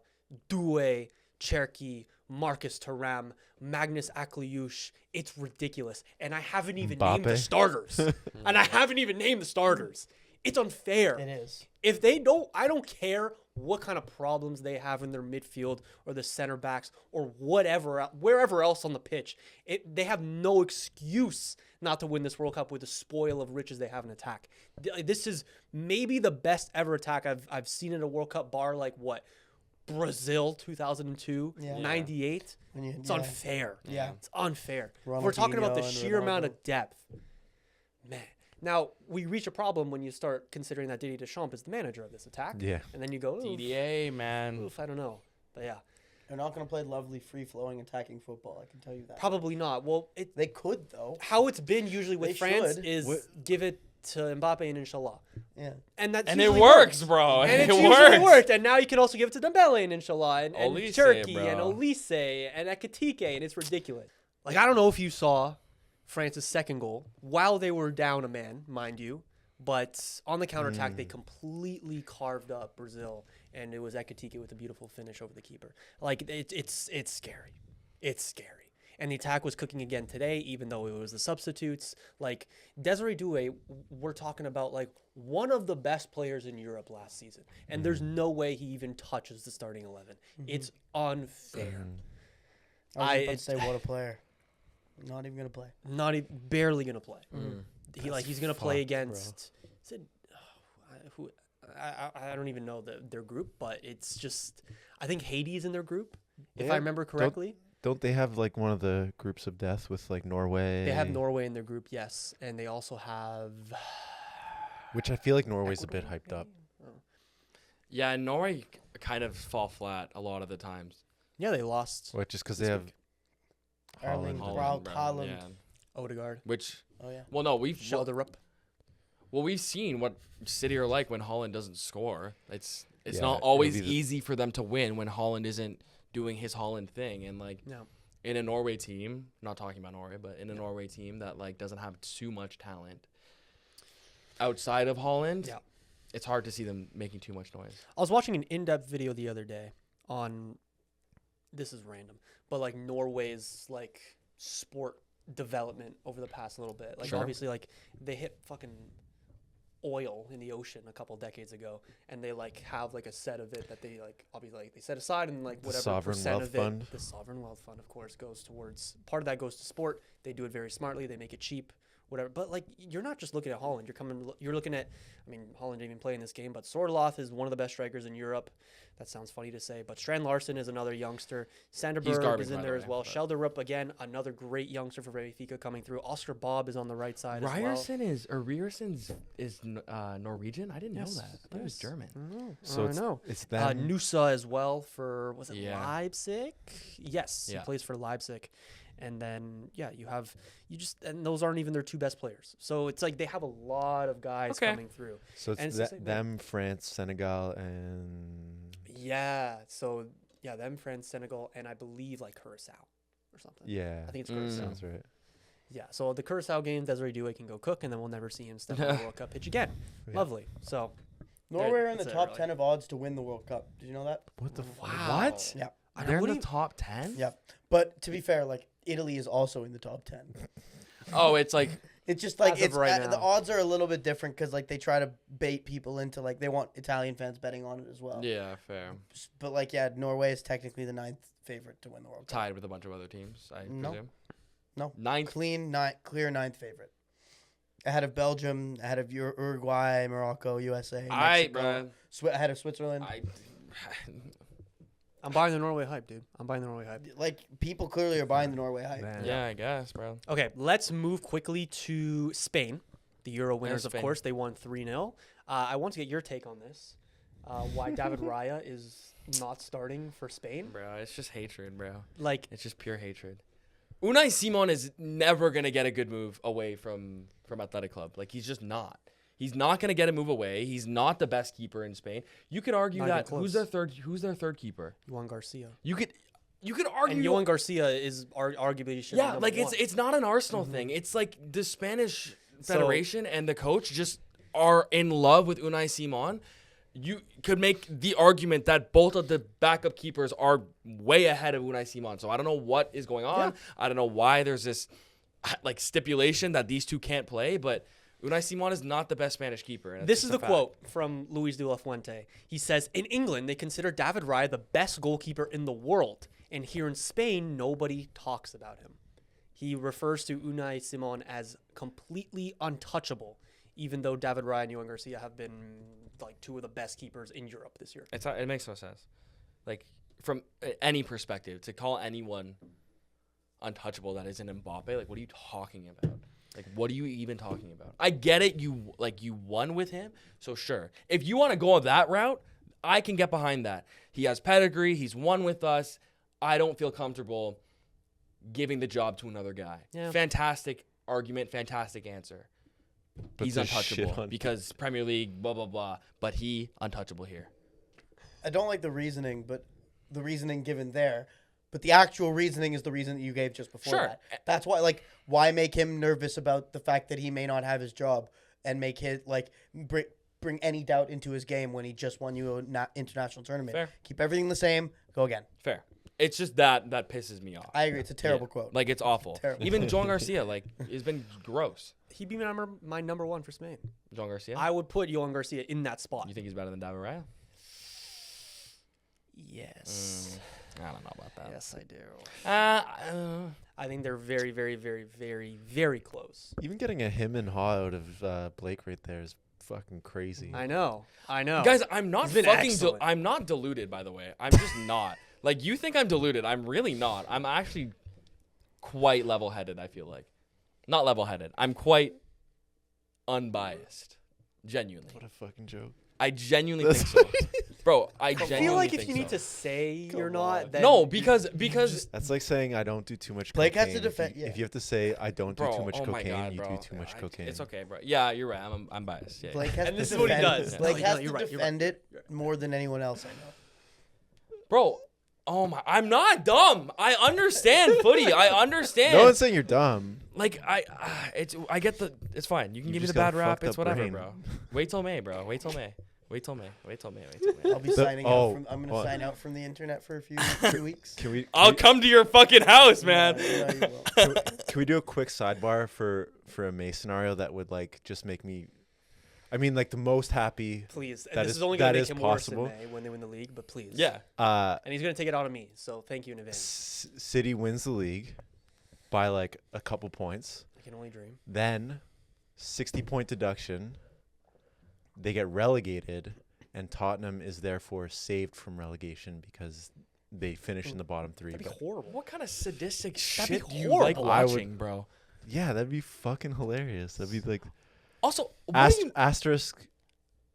Doué, Cherki, Marcus Thuram, Magnus Akliush. It's ridiculous. And I haven't even Mbappe. named the starters. And I haven't even named the starters. It's unfair. It is. If they don't, I don't care what kind of problems they have in their midfield or the center backs or whatever, wherever else on the pitch. They have no excuse not to win this World Cup with the spoil of riches they have in attack. This is maybe the best ever attack I've seen in a World Cup bar, like what? Brazil 2002, 98. It's unfair. Yeah. It's unfair. If we're talking about the sheer amount of depth. Man. Now, we reach a problem when you start considering that Didier Deschamps is the manager of this attack. Yeah. And then you go, oof, DDA, man. oof, I don't know. But yeah, They're not going to play lovely, free-flowing attacking football. I can tell you that. probably not. Well, They could, though. how it's been usually with They France should. is give it to Mbappe and Inshallah. Yeah. And that's And it usually works, bro. And it it's usually works. worked. And now you can also give it to Dembele and Inshallah and Olise, Turkey bro. and Olise and Ekitike, and it's ridiculous. Like, I don't know if you saw France's second goal while they were down a man, mind you, but on the counterattack they completely carved up Brazil, and it was Ekitike with a beautiful finish over the keeper. Like, it's scary. It's scary. And the attack was cooking again today, even though it was the substitutes. Like, Desiree Doué, we're talking about, like, one of the best players in Europe last season. And there's no way he even touches the starting 11. It's unfair. I was about to say, what a player. Not even going to play. Not even, barely going to play. He's going to play fucked, against, is it, I don't even know their group, but it's just, I think Haiti is in their group, if Yeah, I remember correctly. Don't they have like one of the groups of death with like Norway? They have Norway in their group, yes. And they also have... Which I feel like Norway's a bit hyped up. Yeah, Norway kind of fall flat a lot of the times. Yeah, they lost What, just because they This have week. Erling Holland. Braut bro, Haaland. yeah. Odegaard, Which, Oh, yeah. well, no, we've Schelderup. well, we've seen what City are like when Holland doesn't score. It's Yeah, not it'll always be the- easy for them to win when Holland isn't doing his Holland thing. And like No. in a Norway team, not talking about Norway, but in a Norway team that like doesn't have too much talent outside of Holland, Yeah. it's hard to see them making too much noise. I was watching an in-depth video the other day on, this is random, but like Norway's like sport development over the past little bit. Like Sure. obviously like they hit fucking oil in the ocean a couple decades ago, and they like have like a set of it that they like obviously like they set aside, and like The whatever Sovereign percent Wealth of it, Fund. the sovereign wealth fund of course goes towards, part of that goes to sport. They do it very smartly, they make it cheap, whatever. But like you're not just looking at Holland, you're looking at, I mean, Holland didn't even play in this game, but Sorloth is one of the best strikers in Europe. That sounds funny to say, but Strand Larsen is another youngster. Sanderberg garbage, is in by there the as way, well. but- Schelderup again, another great youngster for Benfica coming through. Oscar Bob is on the right side as well. Ryerson's is Norwegian. I didn't know that. I thought he was Yes. German. I know. So I know. it's them. Nusa as well for, was it Yeah. Leipzig? Yes, Yeah. he plays for Leipzig. And then, yeah, and those aren't even their two best players. So it's like they have a lot of guys Okay. coming through. So and it's it's the same them, France, Senegal, and Yeah, so, yeah, them, France, Senegal, and I believe like Curacao or something. yeah, I think it's Curacao. sounds right. Yeah, so the Curacao game, Desiree Doué can go cook, and then we'll never see him step on the World Cup pitch again. Yeah. Lovely. So, Norway are in the That's it, top really. 10 of odds to win the World Cup. Did you know that? What the? wow. What? Yeah. I They're in don't the even- top 10? Yeah. But to be fair, like, Italy is also in the top 10. Oh, it's like It's just like As of right the now. odds are a little bit different because like they try to bait people into like they want Italian fans betting on it as well. yeah, fair. But like yeah, Norway is technically the 9th favorite to win the World Cup. Tied with a bunch of other teams, I No. presume. No. Ninth. Clear 9th favorite. Ahead of Belgium, ahead of Uruguay, Morocco, USA, All right, Mexico, bro. ahead of Switzerland. I'm buying the Norway hype, dude. I'm buying the Norway hype. Like people clearly are buying the Norway hype. Man. Yeah, I guess, bro. Okay, let's move quickly to Spain. The Euro winners, of Spain. course. They won 3-0. I want to get your take on this. Why David Raya is not starting for Spain. Bro, it's just hatred, bro. Like, It's just pure hatred. Unai Simon is never gonna get a good move away from Athletic Club. Like he's just not. He's not gonna get a move away. He's not the best keeper in Spain. You could argue Not even that close. Who's their third keeper? Juan Garcia. You could argue And Juan Garcia is arguably should be yeah, number like one. it's not an Arsenal thing. It's like the Spanish Federation and the coach just are in love with Unai Simon. you could make the argument that both of the backup keepers are way ahead of Unai Simon. So I don't know what is going on. Yeah. I don't know why there's this like stipulation that these two can't play, but Unai Simon is not the best Spanish keeper. And this is the quote from Luis de la Fuente. He says, in England, they consider David Raya the best goalkeeper in the world. And here in Spain, nobody talks about him. He refers to Unai Simon as completely untouchable, even though David Raya and Yohan Garcia have been like two of the best keepers in Europe this year. It makes no sense. Like, from any perspective, to call anyone untouchable that isn't Mbappe, like, what are you talking about? Like, what are you even talking about? I get it. You won with him, so sure. If you want to go that route, I can get behind that. He has pedigree. He's won with us. I don't feel comfortable giving the job to another guy. Yeah. Fantastic argument. Fantastic answer. But he's untouchable because Premier League, blah, blah, blah. But he untouchable here. I don't like the reasoning, but the reasoning given there. But the actual reasoning is the reason that you gave just before that. That's why, like, why make him nervous about the fact that he may not have his job and make his, like, bring any doubt into his game when he just won you an international tournament. Fair. Keep everything the same. Go again. Fair. It's just that pisses me off. I agree. It's a terrible quote. Like, it's awful. Terrible. Even Johan Garcia, like, it's been gross. He'd be my number one for Spain. Johan Garcia? I would put Yohan Garcia in that spot. You think he's better than David Raya? Yes. I don't know about that. Yes, I do. I think they're very, very, very, very, very close. Even getting a him and Haw out of Blake right there is fucking crazy. I know. Guys, I'm not fucking I'm not deluded, by the way. I'm just not. Like, you think I'm deluded. I'm really not. I'm actually quite level-headed, I feel like. Not level-headed. I'm quite unbiased. Genuinely. What a fucking joke. I genuinely think so. Bro, I genuinely think so. I feel like if you need to say you're not, then... No, because... That's like saying I don't do too much Blake cocaine. has to defend... If you have to say I don't do too much cocaine, my God, you do too much cocaine. It's okay, bro. Yeah, you're right. I'm biased. Yeah, Blake has and this is what he does. Blake has to defend it more than anyone else I know. Bro, I'm not dumb. I understand footy. I understand. No one's saying you're dumb. Like, I get it's fine. You can give me the bad rap. It's whatever, brain. Bro. Wait till May, bro. Wait till May. I'll be signing out. I'm going to sign out from the internet for a few weeks. I'll come to your fucking house, man. No, you won't. Can we do a quick sidebar for a May scenario that would like just make me, I mean, like the most happy. Please, and this is only going to make him possible. Worse in May when they win the league. But please, yeah. And he's going to take it out of me. So thank you in advance. City wins the league by like a couple points. I can only dream. Then 60-point deduction. They get relegated, and Tottenham is therefore saved from relegation because they finish in the bottom three. That'd be horrible. What kind of sadistic That'd shit be do you horrible. like watching, bro? Yeah, that'd be fucking hilarious. That'd be like also asterisk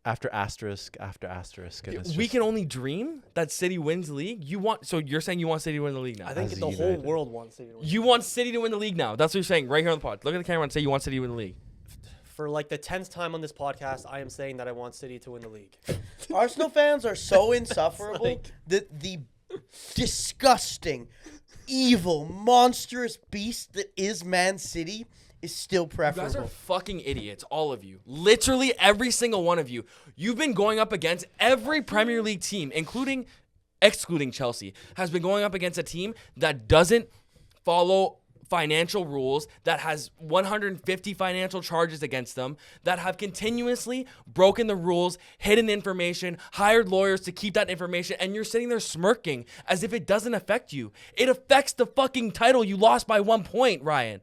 after asterisk after asterisk. And we can only dream that City wins the league. So you're saying you want City to win the league now? I think the whole world wants City to win. You want City to win the league now? That's what you're saying right here on the pod. Look at the camera and say you want City to win the league. For like the 10th time on this podcast, I am saying that I want City to win the league. Arsenal fans are so insufferable that the disgusting, evil, monstrous beast that is Man City is still preferable. You guys are fucking idiots, all of you. Literally every single one of you. You've been going up against every Premier League team, excluding Chelsea, has been going up against a team that doesn't follow financial rules, that has 150 financial charges against them, that have continuously broken the rules, hidden information, hired lawyers to keep that information, and you're sitting there smirking as if it doesn't affect you. It affects the fucking title. You lost by 1 point, Ryan.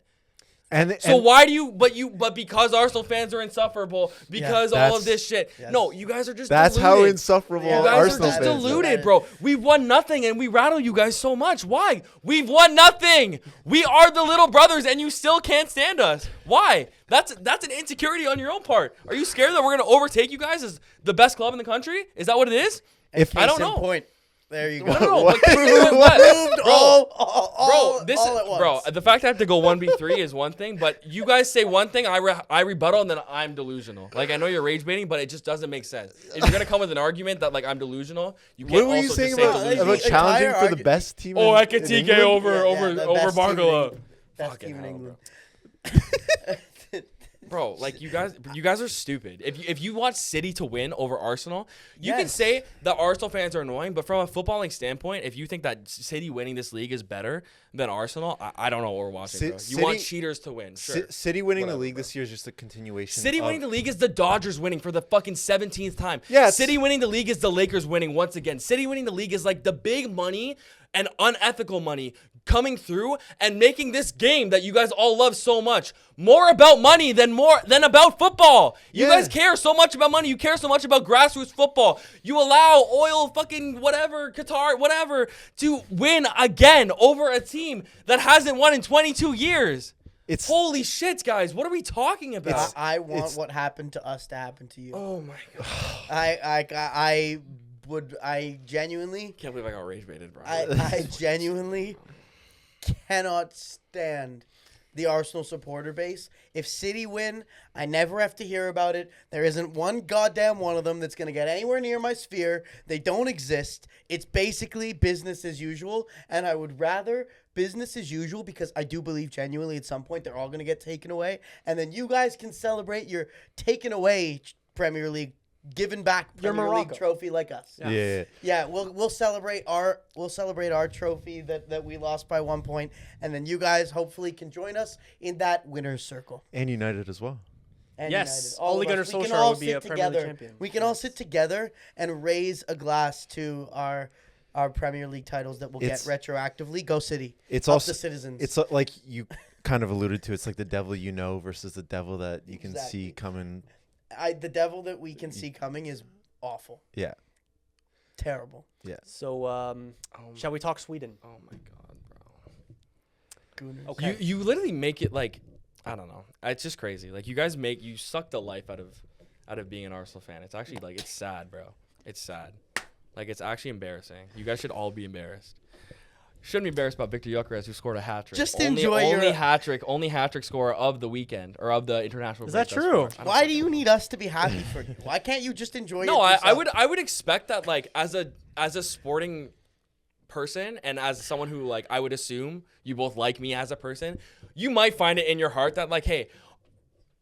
Why do you? But because Arsenal fans are insufferable, because all of this shit. Yes. No, you guys are just. That's deluded. how insufferable you guys Arsenal are just fans deluded, bro. We've won nothing, and we rattle you guys so much. Why? We've won nothing. We are the little brothers, and you still can't stand us. Why? That's an insecurity on your own part. Are you scared that we're gonna overtake you guys as the best club in the country? Is that what it is? I don't know. Point. There you go. No, bro, the fact I have to go 1v3 is one thing, but you guys say one thing, I rebuttal, and then I'm delusional. Like, I know you're rage baiting, but it just doesn't make sense. If you're gonna come with an argument that like I'm delusional, you can't what were you also saying just say about challenging for the best team? Oh, I could TK over Bargala. Best team in England. Bro, like you guys are stupid. If you want City to win over Arsenal, you can Yes. say that Arsenal fans are annoying, but from a footballing standpoint, if you think that City winning this league is better than Arsenal, I don't know what we're watching, bro. You want cheaters to win. Sure. City winning Whatever, the league bro. this year is just a continuation. City winning the league is the Dodgers winning for the fucking 17th time. Yes. City winning the league is the Lakers winning once again. City winning the league is like the big money and unethical money coming through and making this game that you guys all love so much more about money than about football. You Yeah. guys care so much about money. You care so much about grassroots football. You allow oil fucking whatever, Qatar, whatever, to win again over a team that hasn't won in 22 years. It's Holy shit, guys. What are we talking about? I want it's- what happened to us to happen to you. Oh my god. I genuinely, Can't believe I got rage baited, bro. I genuinely cannot stand the Arsenal supporter base. If City win, I never have to hear about it. There isn't one goddamn one of them that's going to get anywhere near my sphere. They don't exist. It's basically business as usual, and I would rather business as usual because I do believe genuinely at some point they're all going to get taken away, and then you guys can celebrate your taken away Premier League, given back Your Premier League Morocco. trophy like us. yeah. Yeah, we'll celebrate our trophy that we lost by 1 point, and then you guys hopefully can join us in that winner's circle. And United as well. And Yes, United, all Ole of Gunnar us. We can Solskjaer all would be sit a Premier League together. champion. We can all sit together and raise a glass to our Premier League titles that we'll get It's- retroactively. Go City! It's Up also the citizens. It's like you kind of alluded to. It's like the devil you know versus the devil that you can Exactly. see coming. The devil that we can see coming is awful, Yeah. terrible. So, shall we talk Sweden? Oh my god, bro. Gooners. Okay. You literally make it like, I don't know. It's just crazy. Like you guys you suck the life out of being an Arsenal fan. It's actually like it's sad, bro. It's sad. Like it's actually embarrassing. You guys should all be embarrassed. Shouldn't be embarrassed about Victor Gyökeres, who scored a hat trick. Just enjoy your- only hat trick scorer of the weekend or of the international. Is break that thus true? far. I don't Why do fucking you know. need us to be happy for you? Why can't you just enjoy it? No, I yourself? would expect that like as a sporting person and as someone who like I would assume you both like me as a person, you might find it in your heart that like, hey,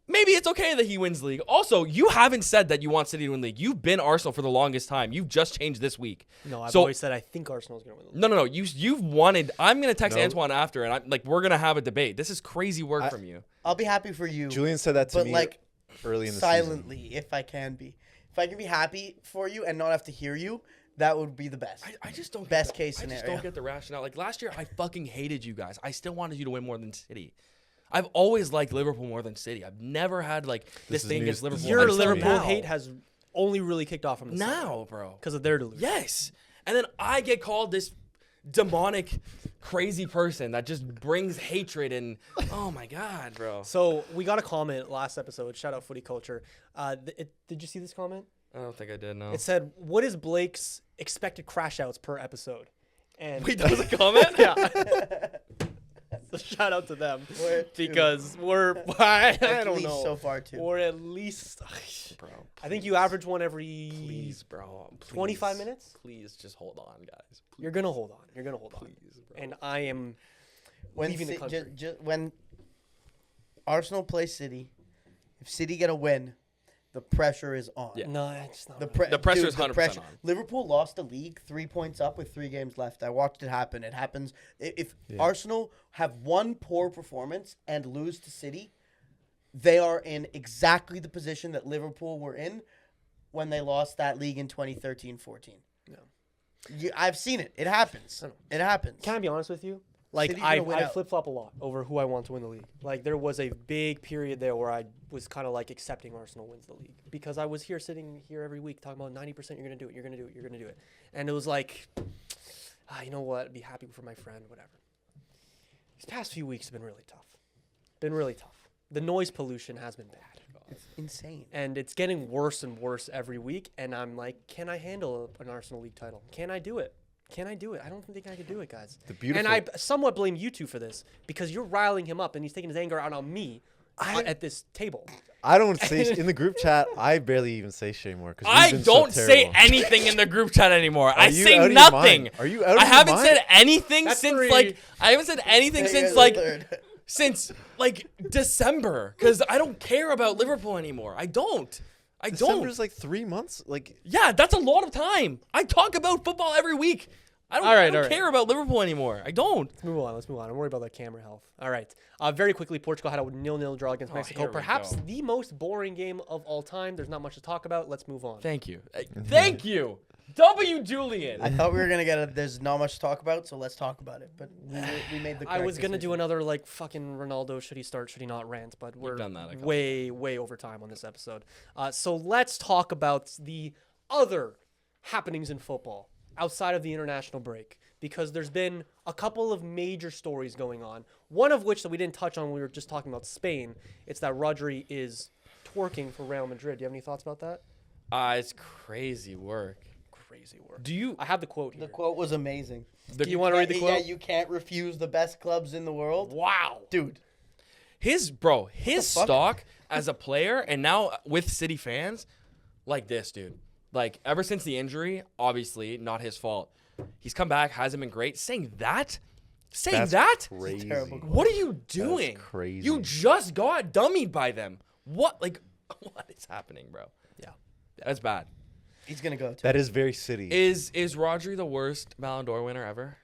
maybe it's okay that he wins the league. Also, you haven't said that you want City to win the league. You've been Arsenal for the longest time. You've just changed this week. No, I've So- always said I think Arsenal's going to win the league. No. You've wanted. I'm gonna text No. Antoine after, and I'm like, we're gonna have a debate. This is crazy work from you. I'll be happy for you. Julian said that to but me like early in the silently, if I can be. If I can be happy for you and not have to hear you, that would be the best. I just don't. Best get case I just scenario. don't get the rationale. Like last year, I fucking hated you guys. I still wanted you to win more than City. I've always liked Liverpool more than City. I've never had like this is thing news- against this is Liverpool. Your I'm still Liverpool now. hate has only really kicked off from the now, bro. because of their delusion. Yes, and then I get called this demonic, crazy person that just brings hatred and oh my god, bro. So we got a comment last episode. Shout out Footy Culture. Did you see this comment? I don't think I did. No. It said, "What is Blake's expected crash outs per episode?" And Wait, that was a comment. yeah. So shout out to them We're at two. because we're I At don't least know. so far too. Or at least Bro, I think you average one every please, bro. 25 please. minutes. Please, just hold on, guys. You're gonna hold on. You're gonna hold on. Please, bro. And I am when leaving the Ci- country. when Arsenal plays City, if City get a win, the pressure is on. Yeah. no, it's not. The The pressure is 100% on. Liverpool lost the league 3 points up with 3 games left. I watched it happen. It happens. If Arsenal have one poor performance and lose to City, they are in exactly the position that Liverpool were in when they lost that league in 2013-14. No. I've seen it. It happens. It happens. Can I be honest with you? Like City's gonna win I out. flip flop a lot over who I want to win the league. Like there was a big period there where I was kind of like accepting Arsenal wins the league because I was sitting here every week talking about 90% you're gonna do it, you're gonna do it, you're gonna do it, and it was like, you know what? I'd be happy for my friend, whatever. These past few weeks have been really tough. Been really tough. The noise pollution has been bad. It's insane. And it's getting worse and worse every week. And I'm like, can I handle an Arsenal league title? Can I do it? Can I do it? I don't think I can do it, guys. The beautiful- And I somewhat blame you two for this because you're riling him up and he's taking his anger out on me at this table. I don't say in the group chat. I barely even say Shay more because I don't say anything in the group chat anymore. I you say out of your nothing. mind? Are you out of I your haven't mind? said anything That's since three. like I haven't said anything Hey, since you're like the third. since like December because I don't care about Liverpool anymore. I don't. December's like 3 months. Like, Yeah, that's a lot of time. I talk about football every week. I don't care about Liverpool anymore. I don't. Let's move on. I'm worried about that camera health. All right. Very quickly, Portugal had a 0-0 draw against Mexico. here we Perhaps go. the most boring game of all time. There's not much to talk about. Let's move on. Thank you. Thank you. W. Julian. I thought we were gonna get it. There's not much to talk about, so let's talk about it. But we made the. I was going to decision. do another like fucking Ronaldo should he start, should he not rant, but we're done that a couple way over time on this episode. So let's talk about the other happenings in football outside of the international break, because there's been a couple of major stories going on. One of which that we didn't touch on when we were just talking about Spain. It's that Rodri is twerking for Real Madrid. Do you have any thoughts about that? It's crazy work. Crazy work. Do you? I have the quote here. The quote was amazing. Do you want to read the quote? Yeah, you can't refuse the best clubs in the world. Wow. Dude. His fuck? stock as a player and now with City fans, like this, dude. Like ever since the injury, obviously not his fault. He's come back, hasn't been great. Saying that? that's crazy. terrible quote. What are you doing? crazy. You just got dummied by them. What? Like, what is happening, bro? Yeah. That's bad. He's gonna go too. That is very City. Is Rodri the worst Ballon d'Or winner ever?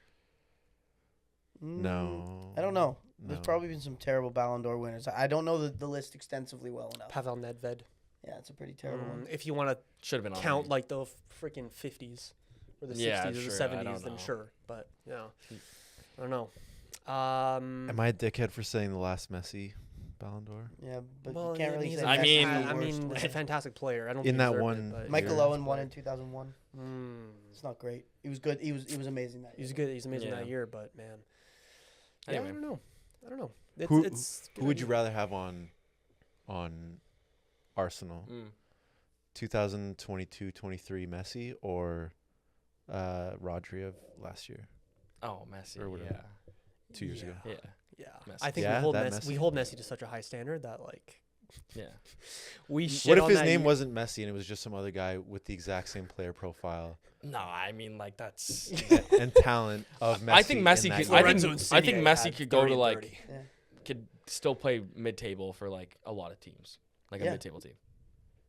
No. I don't know. There's No. probably been some terrible Ballon d'Or winners. I don't know the list extensively well enough. Pavel Nedved. Yeah, it's a pretty terrible one. If you want to Should have been on count me. like the freaking 50s or the Yeah, 60s or the sure, I 70s, don't then know. sure. But yeah, I don't know. Am I a dickhead for saying the last Messi Ballon d'Or? Yeah, but well, you can't really he's say a I Messi's mean- the I worst mean, he's a winner. fantastic player. I don't In think that he deserved one it, but Michael Yeah. Owen won in 2001. Mm. It's not great. He was good. He was amazing that year. He's good. He's amazing Yeah. that year, but man, yeah, Anyway. I don't know. Who It's who would you rather have on Arsenal? 2022-23 Messi or Rodri of last year, Oh, Messi. Or whatever. 2 years ago? Yeah. Yeah, Messi. I think Yeah, we hold that Messi. We Messi. hold Messi to such a high standard that like Yeah. we. Shit What if on his that name year. wasn't Messi and it was just some other guy with the exact same player profile No, I mean like that's. and talent of Messi? I think Messi in that could. year? I Lorenzo think Insigne Messi had could go 30 to and like 30. Yeah. could still play mid-table for like a lot of teams, like a Yeah. mid-table team,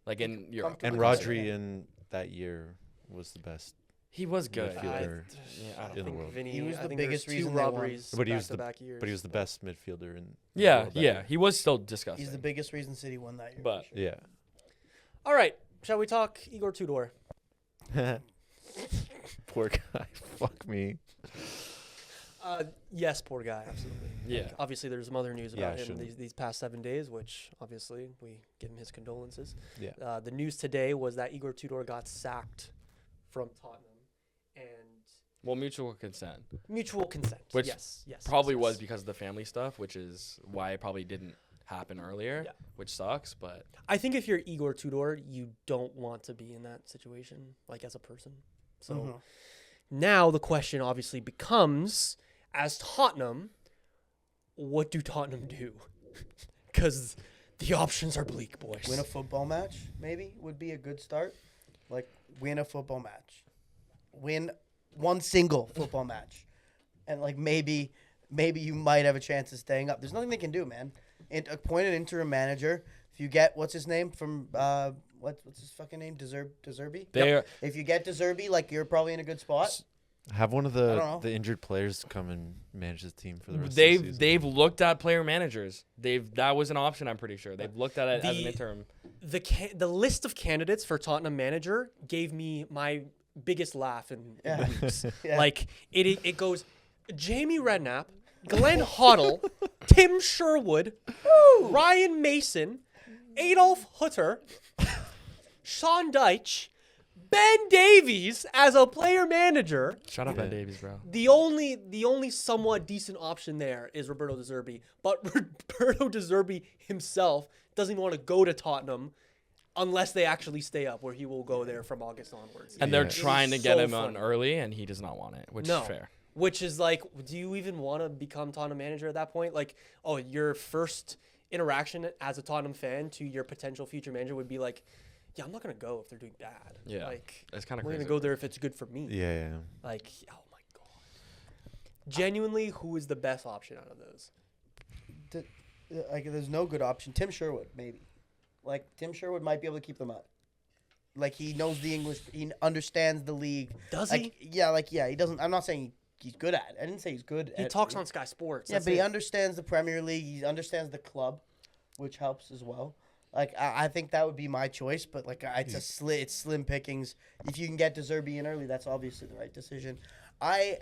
like in Europe. comfortably And consider Rodri it. in that year was the best. He was good. Midfielder. Yeah, I don't in the know. world. Vinny, He was I the think there's biggest 2 reason they won. robberies But he was the- back-to-back years. But he was the best midfielder in. the Yeah, world that yeah, year. he was still disgusting. He's the biggest reason City won that year. But- for sure. Yeah. All right, shall we talk Igor Tudor? Poor guy. Fuck me. Yes, poor guy, absolutely. Yeah. Obviously, there's some other news Yeah, about him shouldn't. these past 7 days, which obviously we give him his condolences. Yeah. The news today was that Igor Tudor got sacked from Tottenham, and Well, mutual consent, mutual consent. Which yes, probably yes. was because of the family stuff, which is why it probably didn't happen earlier, Yeah. which sucks. But I think if you're Igor Tudor, you don't want to be in that situation, like as a person. So Mhm. now the question obviously becomes, as Tottenham, what do Tottenham do? Because the options are bleak, boys. Win a football match, maybe, would be a good start. Like, win a football match. Win one single football match. And, like, maybe you might have a chance of staying up. There's nothing they can do, man. And appoint an interim manager. If you get, what's his name from, what's his fucking name? Deserby? they are. If you get Deserby, like, you're probably in a good spot. Have one of I don't know. the injured players come and manage the team for the rest of the season. They've looked at player managers. That was an option. I'm pretty sure they've looked at it as an The- interim. The list of candidates for Tottenham manager gave me my biggest laugh in Yeah. weeks. Yeah. Like it goes Jamie Redknapp, Glenn Hoddle, Tim Sherwood, Ryan Mason, Adolf Hutter, Sean Deitch, Ben Davies as a player manager. Shut up, Ben Yeah. Davies, bro. The only somewhat decent option there is Roberto De Zerbi, but Roberto De Zerbi himself doesn't even want to go to Tottenham unless they actually stay up, where he will go there from August onwards. And they're Yeah. trying to It is get so him on funny. early, and he does not want it, which No. is fair. Which is like, do you even want to become Tottenham manager at that point? Like, oh, your first interaction as a Tottenham fan to your potential future manager would be like, yeah, I'm not gonna go if they're doing bad. Yeah. Like, It's kind of we're crazy. gonna go there if it's good for me. Yeah. Like, oh my god. Genuinely, who is the best option out of those? like there's no good option. Tim Sherwood maybe, like Tim Sherwood might be able to keep them up. Like he knows the English, he understands the league. Does like, he? Yeah, he doesn't. I'm not saying he's good at it. I didn't say he's good. He talks on Sky Sports. Yeah, That's but he it. understands the Premier League. He understands the club, which helps as well. Like I think that would be my choice, but like it's slim pickings. If you can get De Zerbi in early, that's obviously the right decision. I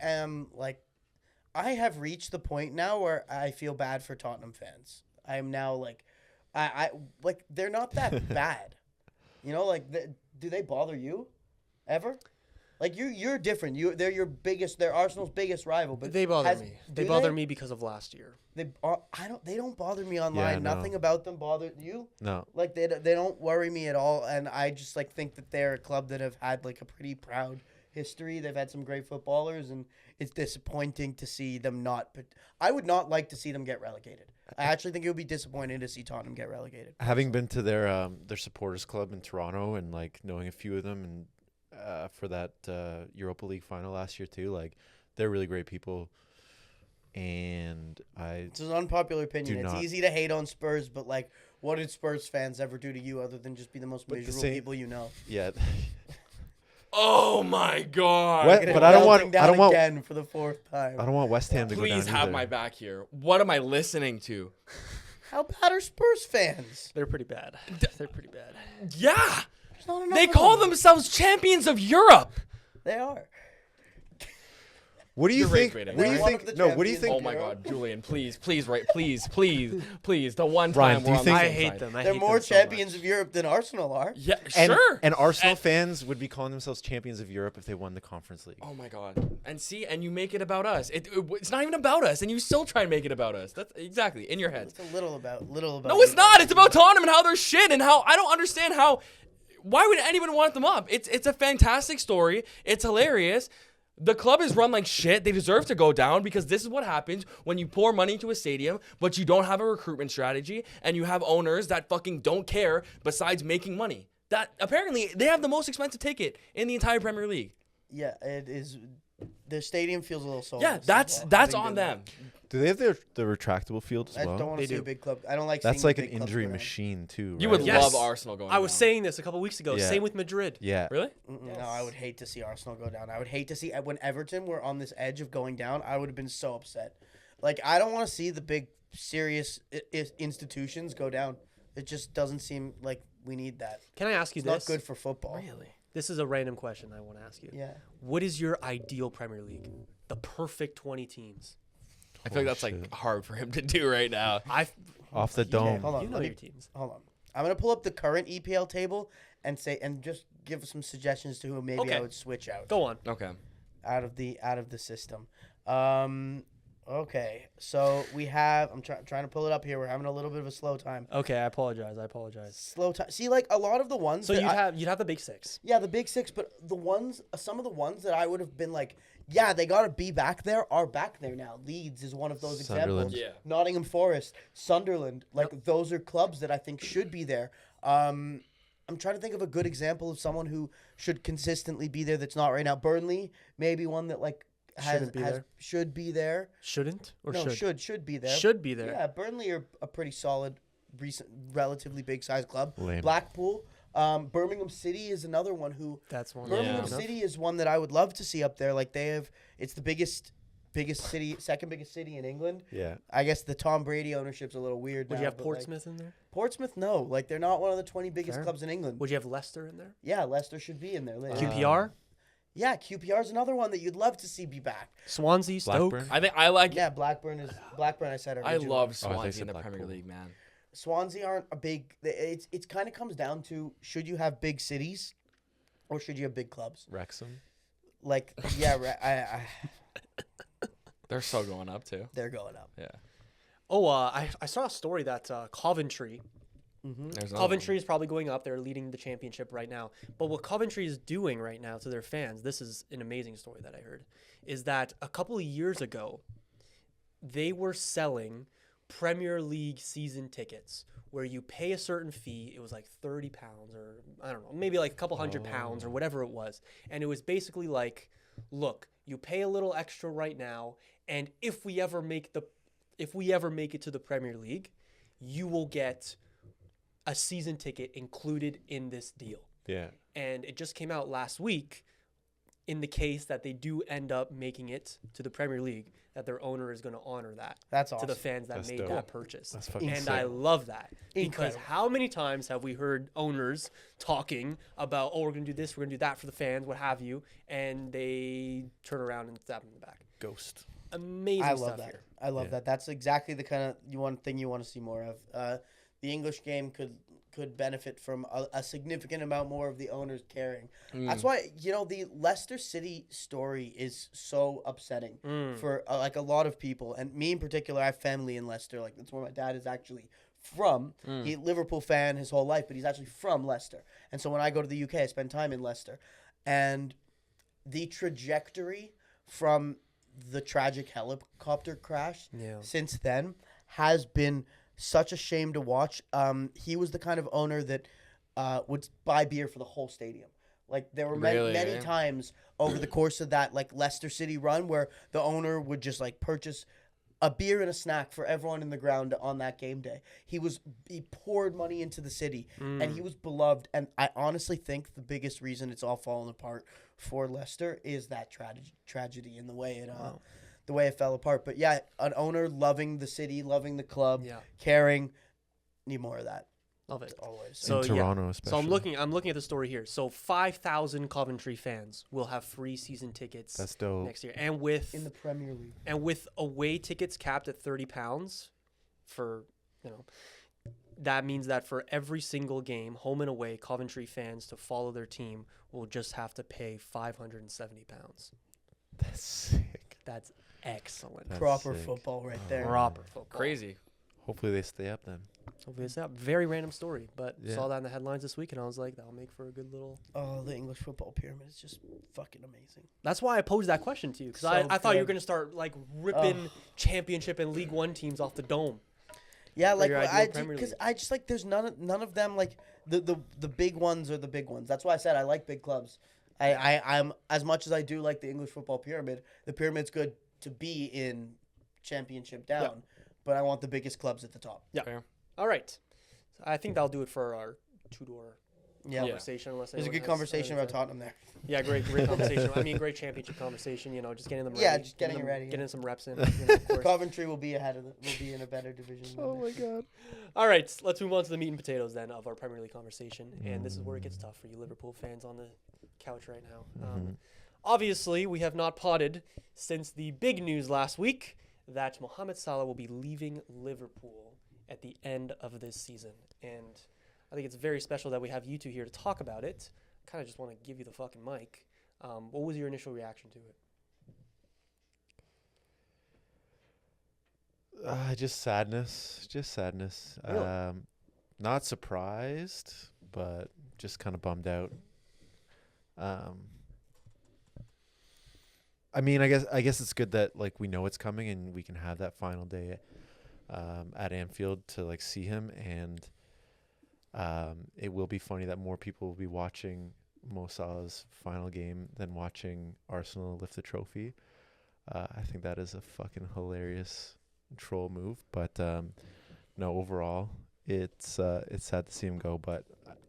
have reached the point now where I feel bad for Tottenham fans. I am now like, I like they're not that bad, you know. Like, do they bother you, ever? Like you're different. They're Arsenal's biggest rival. But They bother me. They bother me because of last year. They don't bother me online. Yeah, no. Nothing about them bothered you. No. Like they don't worry me at all. And I just like think that they're a club that have had like a pretty proud history. They've had some great footballers, and it's disappointing to see them not. But I would not like to see them get relegated. I actually think it would be disappointing to see Tottenham get relegated. Having been to their supporters club in Toronto and like knowing a few of them and for that Europa League final last year too, like they're really great people. And It's an unpopular opinion. It's easy to hate on Spurs, but like, what did Spurs fans ever do to you other than just be the most miserable people you know? Yeah. Oh my God! But I don't want again for the fourth time. I don't want West Ham to go down. Please have either. my back here. What am I listening to? How bad are Spurs fans? They're pretty bad. They're pretty bad. Yeah, There's not enough they of call them. themselves champions of Europe. They are. What do you You're think? rage-baiting, What do you right? think? No. What do you Champions. Oh think? my God, Julian, please, right, please. The one Ryan, time do you we're on think- the I same hate side. them. They're more champions of Europe than Arsenal are. Yeah, And, sure. and Arsenal And- fans would be calling themselves champions of Europe if they won the Conference League. Oh my God! And you make it about us. It's not even about us, and you still try and make it about us. That's exactly in your head. It's a little about. No, it's not. It's about Tottenham and how they're shit and how I don't understand how. Why would anyone want them up? It's a fantastic story. It's hilarious. The club is run like shit. They deserve to go down because this is what happens when you pour money into a stadium, but you don't have a recruitment strategy and you have owners that fucking don't care besides making money. That apparently they have the most expensive ticket in the entire Premier League. Yeah, it is. The stadium feels a little soulless. Yeah, as that's well. that's Having on been them. Do they have the retractable field as there. I well? don't want They to see do. a big club. I don't like. That's seeing like an big clubs injury go down. machine too. You right? would Yes. love Arsenal going I was down. saying this a couple weeks ago. Yeah. Same with Madrid. Yeah. Really? No, I would hate to see Arsenal go down. I would hate to see when Everton were on this edge of going down. I would have been so upset. Like I don't want to see the big serious institutions go down. It just doesn't seem like we need that. Can I ask you It's this? not good for football. Really? This is a random question I want to ask you. Yeah. What is your ideal Premier League? The perfect 20 teams. I feel like that's Holy like shit. hard for him to do right now. Off the Okay, dome. hold on. You know let your me- teams. Hold on. I'm gonna pull up the current EPL table and just give some suggestions to who maybe Okay. I would switch out Go on. Okay. out of the system. Okay, so we have. I'm trying to pull it up here. We're having a little bit of a slow time. Okay, I apologize. Slow time. See, like a lot of the ones. So that you'd have the big six. Yeah, the big six, but some of the ones that I would have been like, yeah, they got to be back there, are back there now. Leeds is one of those Sunderland. examples. Yeah. Nottingham Forest, Sunderland, like those are clubs that I think should be there. I'm trying to think of a good example of someone who should consistently be there that's not right now. Burnley, maybe one that like Shouldn't be there. should be there. Shouldn't or No, should? should be there. Should be there. Yeah, Burnley are a pretty solid, recent, relatively big size club. Lame. Blackpool, Birmingham City is another one who. That's one. Birmingham Yeah. City is one that I would love to see up there. Like it's the biggest city, second biggest city in England. Yeah. I guess the Tom Brady ownership's a little weird. Would now, you have but, like, Portsmouth in there? Portsmouth, no. Like they're not one of the 20 biggest Fair. clubs in England. Would you have Leicester in there? Yeah, Leicester should be in there. QPR? Yeah, QPR is another one that you'd love to see be back. Swansea, Stoke. Blackburn. I think I like. Yeah, Blackburn. I said I originally. love I Swansea said in the Blackpool. Premier League, man. Swansea aren't a big. It's kind of comes down to should you have big cities, or should you have big clubs? Wrexham. Like yeah, They're so going up too. they're going up. Yeah. Oh, I saw a story that Coventry. There's another Coventry is probably going up. They're leading the championship right now. But what Coventry is doing right now to their fans, this is an amazing story that I heard, is that a couple of years ago, they were selling Premier League season tickets where you pay a certain fee. It was like £30 or I don't know, maybe like a couple £100 or whatever it was. And it was basically like, look, you pay a little extra right now. And if we ever make the if we ever make it to the Premier League, you will get a season ticket included in this deal. Yeah. And it just came out last week in the case that they do end up making it to the Premier League, that their owner is going to honor that That's to awesome. the fans that That's made dope. that purchase. That's fucking And sick. I love that because Incredible. how many times have we heard owners talking about, oh, we're going to do this, we're going to do that for the fans, what have you, and they turn around and stab them in the back. Ghost. Amazing I stuff love that. here. I love that. That's exactly the kind of thing you want to see more of. The English game could benefit from a significant amount more of the owners caring. That's why the Leicester City story is so upsetting for like a lot of people, and me in particular. I have family in Leicester. Like that's where my dad is actually from. He's a Liverpool fan his whole life, but he's actually from Leicester. And so when I go to the UK, I spend time in Leicester, and the trajectory from the tragic helicopter crash since then has been such a shame to watch. He was the kind of owner that would buy beer for the whole stadium. Like there were many times over the course of that like Leicester City run where the owner would just like purchase a beer and a snack for everyone in the ground on that game day. He poured money into the city and he was beloved. And I honestly think the biggest reason it's all fallen apart for Leicester is that tragedy and the way it fell apart. But yeah, an owner loving the city, loving the club, caring. Need more of that. Love it. Always. So in Toronto, especially. So I'm looking at the story here. So 5,000 Coventry fans will have free season tickets That's dope. next year, and with in the Premier League, and with away tickets capped at £30 for that means that for every single game, home and away, Coventry fans to follow their team will just have to pay £570. That's sick. That's excellent. That's proper sick. football right there. Proper football. Crazy. Hopefully they stay up then. Hopefully it's that very random story, but Yeah. saw that in the headlines this week, and I was like, that'll make for a good little. Oh, the English football pyramid is just fucking amazing. That's why I posed that question to you, because So I thought you were good. gonna start like ripping Championship and League One teams off the dome. Yeah, like your ideal Premier because League. I just like there's none of them like the big ones are the big ones. That's why I said I like big clubs. I'm as much as I do like the English football pyramid. The pyramid's good to be in Championship down, but I want the biggest clubs at the top. Yeah. Fair. All right, so I think that'll do it for our two-door Yeah, conversation. Unless there's a anyone good has conversation anything about to- Tottenham there. Yeah, great conversation. I mean, great championship conversation. Just getting them ready. Yeah, just getting it them, ready, getting yeah. some reps in. Of course. Coventry will be will be in a better division. than this. God. All right, let's move on to the meat and potatoes then of our Premier League conversation. And this is where it gets tough for you Liverpool fans on the couch right now. Obviously, we have not potted since the big news last week that Mohamed Salah will be leaving Liverpool at the end of this season. And I think it's very special that we have you two here to talk about it. Kind of just want to give you the fucking mic. What was your initial reaction to it? Just sadness. Really? Not surprised, but just kind of bummed out. I mean, I guess it's good that like we know it's coming and we can have that final day at Anfield to like see him, and it will be funny that more people will be watching Mo Salah's final game than watching Arsenal lift the trophy. I think that is a fucking hilarious troll move, but no, overall it's sad to see him go, but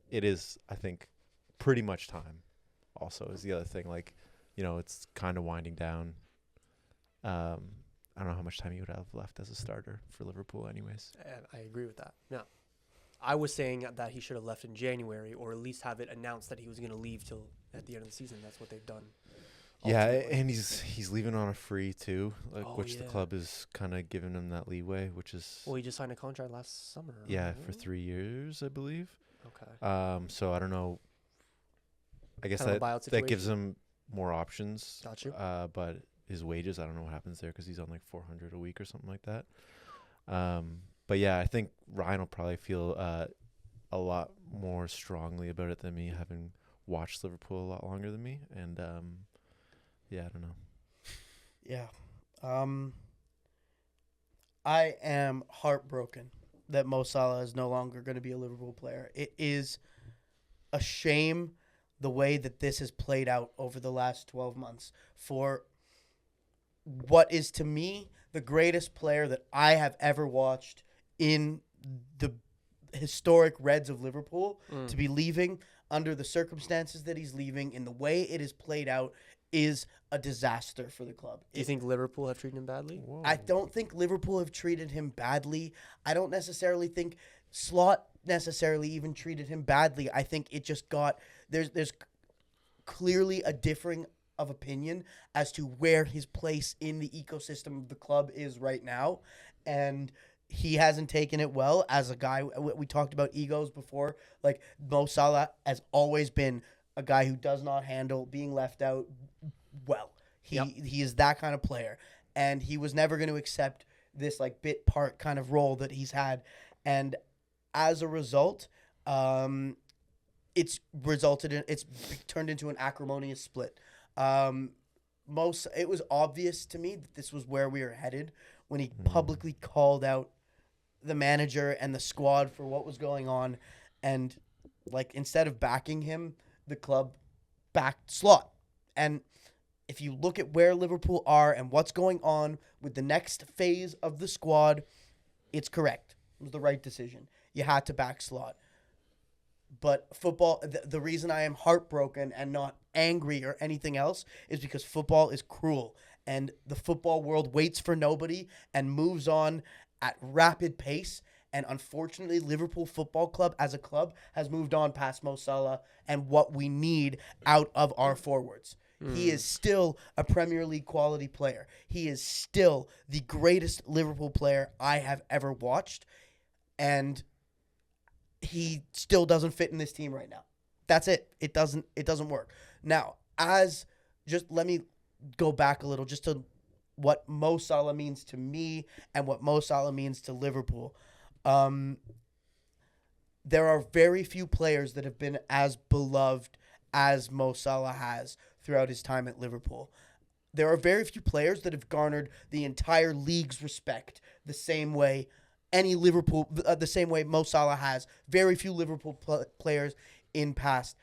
it is, I think, pretty much time. Also, is the other thing, like, it's kind of winding down. I don't know how much time he would have left as a starter for Liverpool anyways. I agree with that. Now, I was saying that he should have left in January, or at least have it announced that he was going to leave till at the end of the season. That's what they've done. Yeah, ultimately. and he's leaving on a free too, which the yeah. club is kind of giving him that leeway, which is Well, he just signed a contract last summer. for right? 3 years, I believe. Okay. So I don't know. I guess Kind of a buyout that gives situation. him more options. Got you. But his wages, I don't know what happens there because he's on like 400 a week or something like that. But yeah, I think Ryan will probably feel a lot more strongly about it than me, having watched Liverpool a lot longer than me. And yeah, I don't know. Yeah. I am heartbroken that Mo Salah is no longer going to be a Liverpool player. It is a shame the way that this has played out over the last 12 months for what is to me the greatest player that I have ever watched in the historic Reds of Liverpool to be leaving under the circumstances that he's leaving, in the way it is played out, is a disaster for the club. Do you think Liverpool have treated him badly? Whoa. I don't think Liverpool have treated him badly. I don't necessarily think Slot necessarily even treated him badly. I think it just got there's clearly a differing of opinion as to where his place in the ecosystem of the club is right now, and he hasn't taken it well. As a guy, we talked about egos before. Like, Mo Salah has always been a guy who does not handle being left out well. He is that kind of player, and he was never going to accept this like bit part kind of role that he's had, and as a result, it's turned into an acrimonious split. It was obvious to me that this was where we were headed when he publicly called out the manager and the squad for what was going on, and like, instead of backing him, the club backed Slot. And if you look at where Liverpool are and what's going on with the next phase of the squad, it's correct. It was the right decision. You had to back Slot. But football, the reason I am heartbroken and not angry or anything else is because football is cruel, and the football world waits for nobody and moves on at rapid pace. And unfortunately, Liverpool Football Club as a club has moved on past Mo Salah and what we need out of our forwards. He is still a Premier League quality player. He is still the greatest Liverpool player I have ever watched, and he still doesn't fit in this team right now. That's it. It doesn't work. Now, let me go back a little just to what Mo Salah means to me and what Mo Salah means to Liverpool. There are very few players that have been as beloved as Mo Salah has throughout his time at Liverpool. There are very few players that have garnered the entire league's respect the same way the same way Mo Salah has. Very few Liverpool players in past.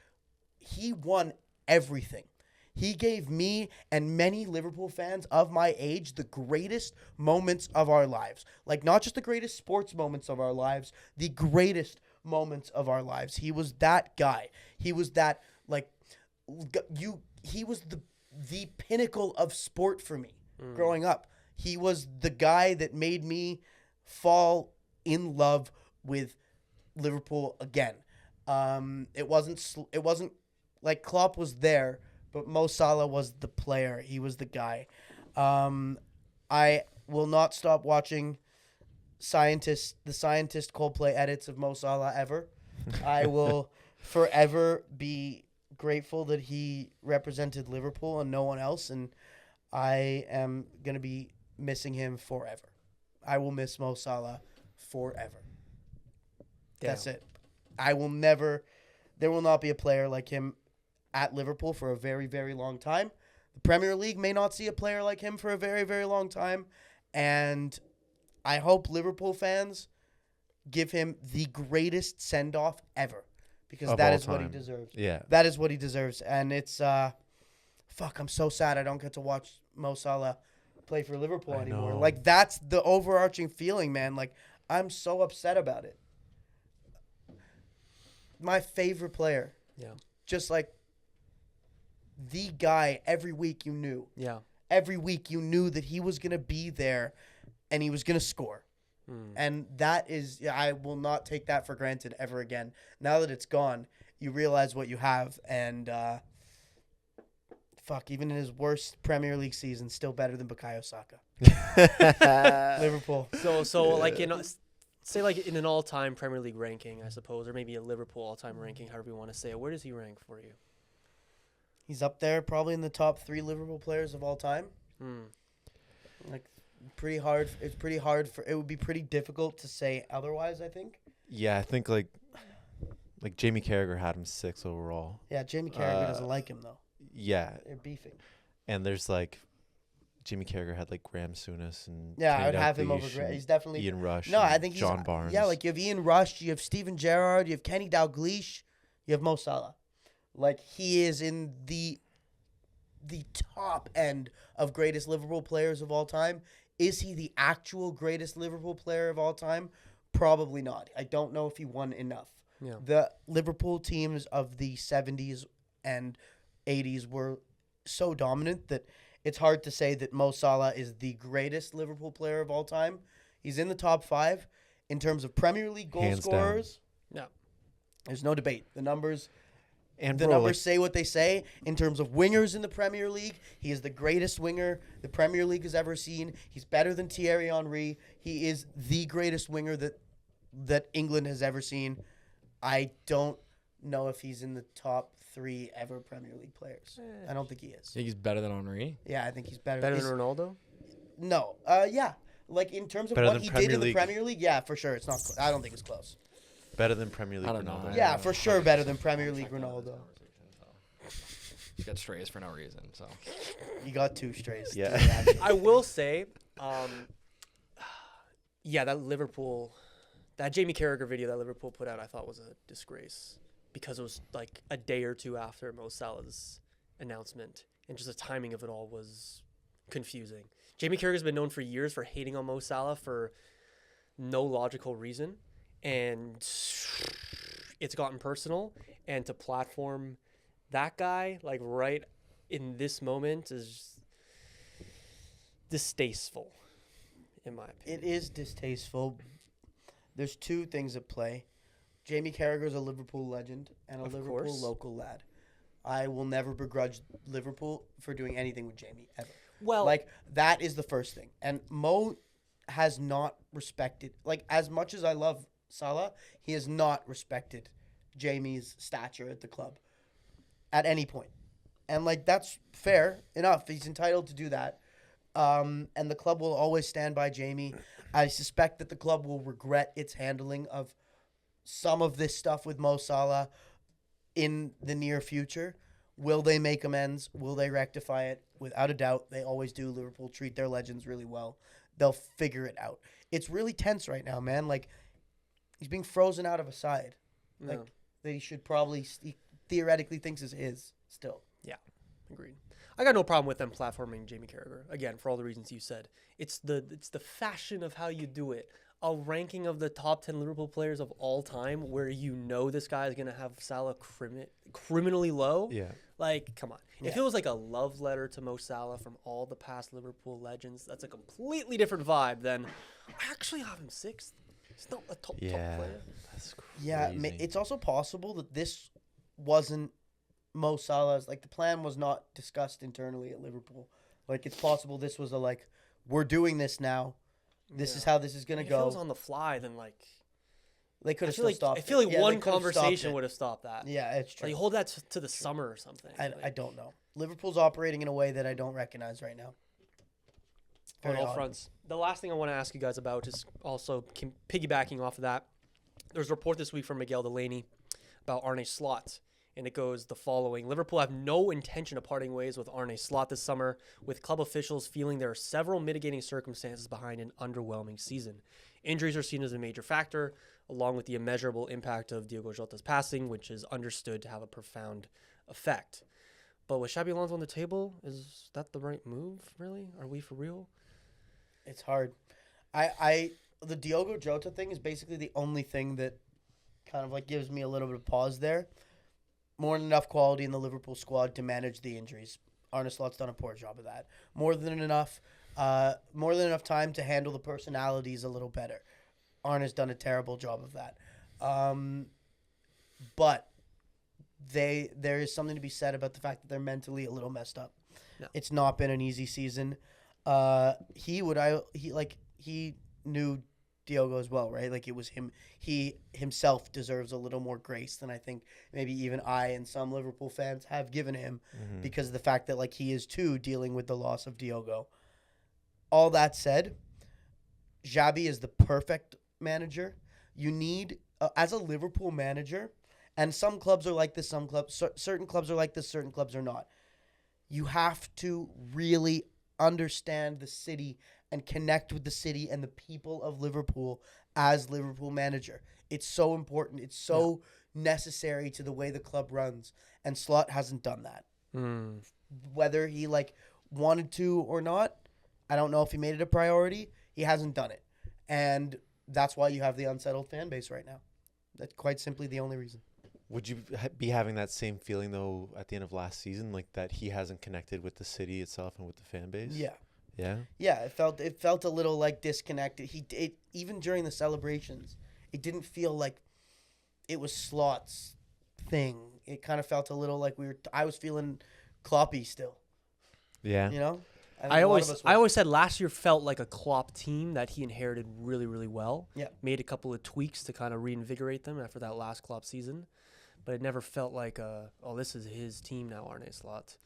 He won everything. He gave me and many Liverpool fans of my age the greatest moments of our lives. Like, not just the greatest sports moments of our lives, the greatest moments of our lives. He was that guy. He was that, like, he was the pinnacle of sport for me growing up. He was the guy that made me fall in love with Liverpool again. It wasn't like Klopp was there, but Mo Salah was the player. He was the guy. I will not stop watching the scientist Coldplay edits of Mo Salah ever. I will forever be grateful that he represented Liverpool and no one else, and I am going to be missing him forever. I will miss Mo Salah forever. Damn. That's it. There will not be a player like him at Liverpool for a very, very long time. The Premier League may not see a player like him for a very, very long time, and I hope Liverpool fans give him the greatest send-off ever, because that is what he deserves. Yeah. That is what he deserves. And it's, I'm so sad I don't get to watch Mo Salah play for Liverpool anymore. know. Like, that's the overarching feeling, man. Like, I'm so upset about it. My favorite player. Yeah. Just like the guy every week you knew. Yeah. Every week you knew that he was going to be there and he was going to score. And that is, I will not take that for granted ever again. Now that it's gone, you realize what you have, and even in his worst Premier League season, still better than Bukayo Saka. Liverpool. So like say like in an all-time Premier League ranking, I suppose, or maybe a Liverpool all-time ranking, however you want to say it. Where does he rank for you? He's up there, probably in the top 3 Liverpool players of all time. Like, pretty hard. It's pretty hard it would be pretty difficult to say otherwise, I think. Yeah, I think like Jamie Carragher had him 6 overall. Yeah, Jamie Carragher doesn't like him though. Yeah. They're beefing. And there's like Jamie Carragher had like Graham Souness and Yeah, Kenny I would have him over Dalglish Graham. and He's definitely Ian Rush. No, and I think he's John Barnes. Yeah, like you have Ian Rush, you have Steven Gerrard, you have Kenny Dalglish, you have Mo Salah. Like, he is in the top end of greatest Liverpool players of all time. Is he the actual greatest Liverpool player of all time? Probably not. I don't know if he won enough. Yeah. The Liverpool teams of the 70s and 80s were so dominant that it's hard to say that Mo Salah is the greatest Liverpool player of all time. He's in the top 5 in terms of Premier League goal Hands scorers. Yeah. There's no debate. The numbers And say what they say. In terms of wingers in the Premier League, he is the greatest winger the Premier League has ever seen. He's better than Thierry Henry. He is the greatest winger that England has ever seen. I don't know if he's in the top 3 ever Premier League players. I don't think he is. I think he's better than Henry. Yeah, I think he's better. Better than Ronaldo? No. Yeah. Like, in terms of Better what than he Premier did in the League. Premier League, yeah, for sure. It's not. I don't think it's close. better than Premier League I don't know. Ronaldo. Yeah, for sure, better than Premier League Ronaldo. He's got strays for no reason. So You got 2 strays. Yeah. I will say, that Jamie Carragher video that Liverpool put out, I thought was a disgrace because it was like a day or two after Mo Salah's announcement, and just the timing of it all was confusing. Jamie Carragher's been known for years for hating on Mo Salah for no logical reason, and it's gotten personal. And to platform that guy like right in this moment is distasteful, in my opinion. It is distasteful. There's 2 things at play. Jamie Carragher's a Liverpool legend and a Of Liverpool course. local lad. I will never begrudge Liverpool for doing anything with Jamie, ever. Well, Like, that is the first thing. And Mo has not respected, like, as much as I love Salah, he has not respected Jamie's stature at the club at any point. And, like, that's fair enough. He's entitled to do that. And the club will always stand by Jamie. I suspect that the club will regret its handling of some of this stuff with Mo Salah in the near future. Will they make amends? Will they rectify it? Without a doubt, they always do. Liverpool treat their legends really well. They'll figure it out. It's really tense right now, man. Like, he's being frozen out of a side. no. Like, that he should probably, he theoretically thinks is his still. Agreed. I got no problem with them platforming Jamie Carragher. Again, for all the reasons you said. It's the fashion of how you do it. A ranking of the top 10 Liverpool players of all time where you know this guy is going to have Salah criminally low. Yeah. Like, come on. If Yeah. it was like a love letter to Mo Salah from all the past Liverpool legends, that's a completely different vibe than I actually have him 6th. He's not a top player. That's crazy. Yeah, it's also possible that this wasn't Mo Salah's, like, the plan was not discussed internally at Liverpool. Like, it's possible this was a, like, we're doing this now. This is how this is going to If it was go. on the fly, then like They could I have feel still like stopped I feel it. like Yeah, they one could have stopped conversation it. would have stopped that. Yeah, it's true. Like hold that to the summer or something. I don't know. Liverpool's operating in a way that I don't recognize right now. On Very all odd. fronts. The last thing I want to ask you guys about is also piggybacking off of that. There's a report this week from Miguel Delaney about Arne Slot, and it goes the following. Liverpool have no intention of parting ways with Arne Slot this summer, with club officials feeling there are several mitigating circumstances behind an underwhelming season. Injuries are seen as a major factor, along with the immeasurable impact of Diogo Jota's passing, which is understood to have a profound effect. But with Xabi Alonso on the table, is that the right move, really? Are we for real? It's hard. The Diogo Jota thing is basically the only thing that kind of like gives me a little bit of pause there. More than enough quality in the Liverpool squad to manage the injuries. Arne Slot's done a poor job of that. More than enough time to handle the personalities a little better. Arne's done a terrible job of that. But there is something to be said about the fact that they're mentally a little messed up. No. It's not been an easy season. He knew Diogo as well, right? Like, it was him. He himself deserves a little more grace than I think maybe even I and some Liverpool fans have given him because of the fact that, like, he is too dealing with the loss of Diogo. All that said, Xabi is the perfect manager. You need, as a Liverpool manager, and some clubs are like this, certain clubs are like this, certain clubs are not. You have to really understand the city and connect with the city and the people of Liverpool as Liverpool manager. It's so important. It's so necessary to the way the club runs. And Slot hasn't done that. Whether he, like, wanted to or not, I don't know if he made it a priority. He hasn't done it. And that's why you have the unsettled fan base right now. That's quite simply the only reason. Would you be having that same feeling, though, at the end of last season, like that he hasn't connected with the city itself and with the fan base? Yeah. Yeah? Yeah, it felt a little like disconnected. Even during the celebrations, it didn't feel like it was Slot's thing. It kind of felt a little like I was feeling Kloppy still. Yeah. You know? I always said last year felt like a Klopp team that he inherited really, really well. Yeah. Made a couple of tweaks to kind of reinvigorate them after that last Klopp season. But it never felt like this is his team now, Arne Slot.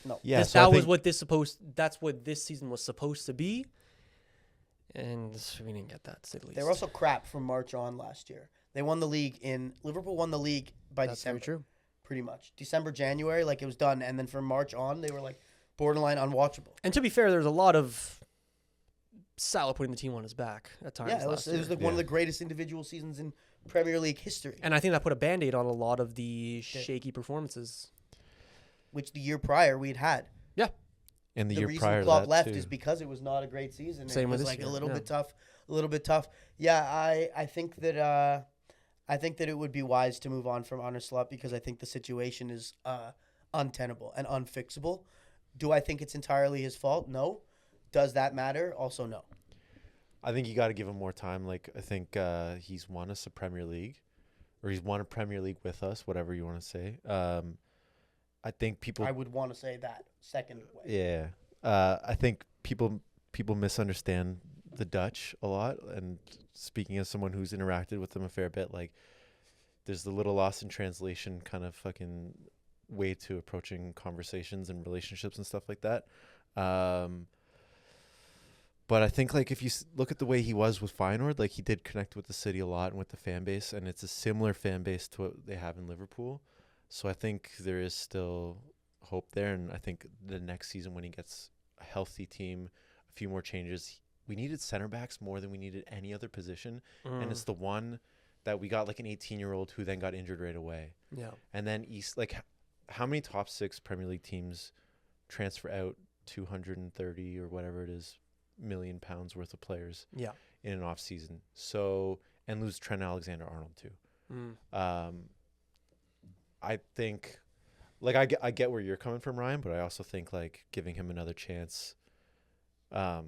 No. Yeah. That's what this season was supposed to be. And we didn't get that, to say the least. They were also crap from March on last year. Liverpool won the league by That's December. very true. Pretty much. December, January, like it was done. And then from March on, they were like borderline unwatchable. And to be fair, there's a lot of Salah putting the team on his back at times. Yeah, it was like one of the greatest individual seasons in Premier League history. And I think that put a Band-Aid on a lot of the shaky performances. Which the year prior we'd had. Yeah. And the year reason prior Klopp to that left too. is because it was not a great season. Same it with was this like year, a little yeah. bit tough. Yeah, I think that it would be wise to move on from Arne Slot because I think the situation is untenable and unfixable. Do I think it's entirely his fault? No. Does that matter? Also, no. I think you got to give him more time. Like, I think he's won us a Premier League, or he's won a Premier League with us, whatever you want to say. I think people. I would want to say that second way. Yeah. I think people misunderstand the Dutch a lot. And speaking as someone who's interacted with them a fair bit, like, there's the little lost in translation kind of fucking way to approaching conversations and relationships and stuff like that. But I think, like, if you look at the way he was with Feyenoord, like, he did connect with the city a lot and with the fan base, and it's a similar fan base to what they have in Liverpool. So I think there is still hope there, and I think the next season when he gets a healthy team, a few more changes, we needed center backs more than we needed any other position, and it's the one that we got, like, an 18-year-old who then got injured right away. Yeah. And then how many top 6 Premier League teams transfer out 230 or whatever it is million pounds worth of players in an off season, so, and lose Trent Alexander-Arnold too. I think, like, I get where you're coming from, Ryan, but I also think, like, giving him another chance, at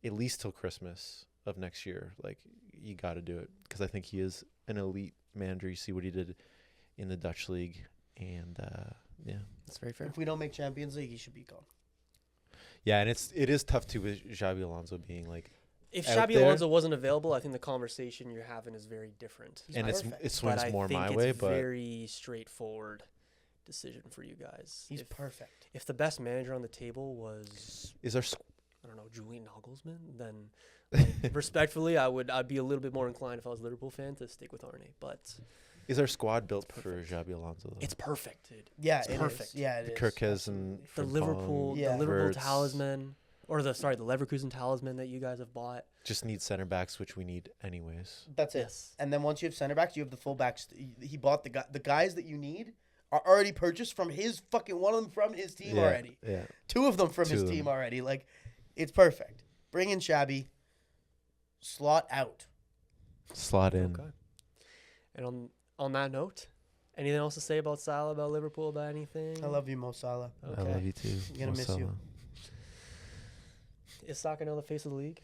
least till Christmas of next year, like, you got to do it, because I think he is an elite manager. You see what he did in the Dutch league, and yeah, That's very fair. If we don't make Champions League, he should be gone. Yeah, and it is tough too with Xabi Alonso being, like, If out Xabi there. Alonso wasn't available, I think the conversation you're having is very different. and perfect. it swings But I more think my it's way, but very straightforward decision for you guys. He's if, perfect. if the best manager on the table was, is our I don't know, Julian Nagelsmann, then respectfully, I'd be a little bit more inclined if I was a Liverpool fan to stick with Arne. But is our squad built for Xabi Alonso though? it's perfect, dude. Yeah, It's it perfect. is. Yeah, it is. Kirkes and The Frimpong, Liverpool Verts. talisman, or the Leverkusen talisman that you guys have bought. just need center backs, which we need anyways. That's it. Yes. And then once you have center backs, you have the full backs. He bought the guys that you need are already purchased from his one of them from his team already. Yeah. 2 of them from Two his of team them. already. Like, it's perfect. Bring in Xabi. Slot out. Slot in. Okay. And on that note, anything else to say about Salah, about Liverpool, about anything? I love you, Mo Salah. I love you too. I'm gonna miss you. Is Saka now the face of the league?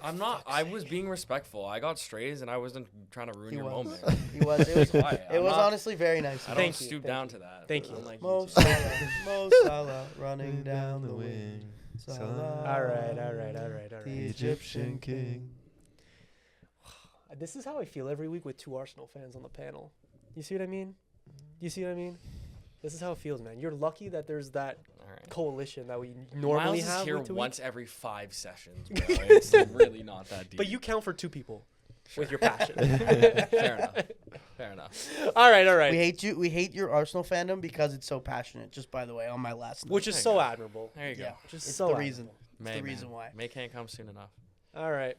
I'm not. I was being respectful. I got strays, and I wasn't trying to ruin He your was. moment. He was. It was, Quiet. it I'm was not- honestly very nice. I of don't you. Thank you, stoop thank down you. to that. Thank you. Unlike Mo two. Salah. Mo Salah running down the wing. Salah. All right. The Egyptian king. This is how I feel every week with 2 Arsenal fans on the panel. You see what I mean? This is how it feels, man. You're lucky that there's that All right. coalition that we normally Miles have is here week to week. once every 5 sessions, bro. It's really not that deep. But you count for 2 people with your passion. Fair enough. All right. We hate you. We hate your Arsenal fandom because it's so passionate. Just by the way, on my last note. Which is There you so go. admirable. There you go. Yeah, Which is it's so the admirable. reason. It's May, the reason man. why. May can't come soon enough. All right.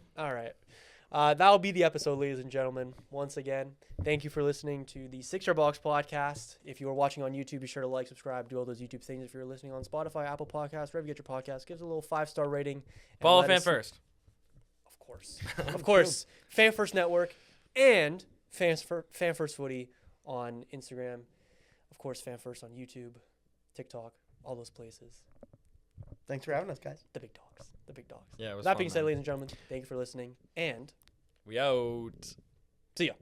That'll be the episode, ladies and gentlemen. Once again, thank you for listening to the 6-Yard Box podcast. If you are watching on YouTube, be sure to like, subscribe, do all those YouTube things. If you're listening on Spotify, Apple Podcasts, wherever you get your podcasts, give us a little 5-star rating. Follow Fan First. Of course. Of course. Fan First Network and Fan First Footy on Instagram. Of course, Fan First on YouTube, TikTok, all those places. Thanks for having us, guys. The big dogs. The big dogs. Yeah, it was That fun, being said, man. ladies and gentlemen, thank you for listening, and We out. see ya.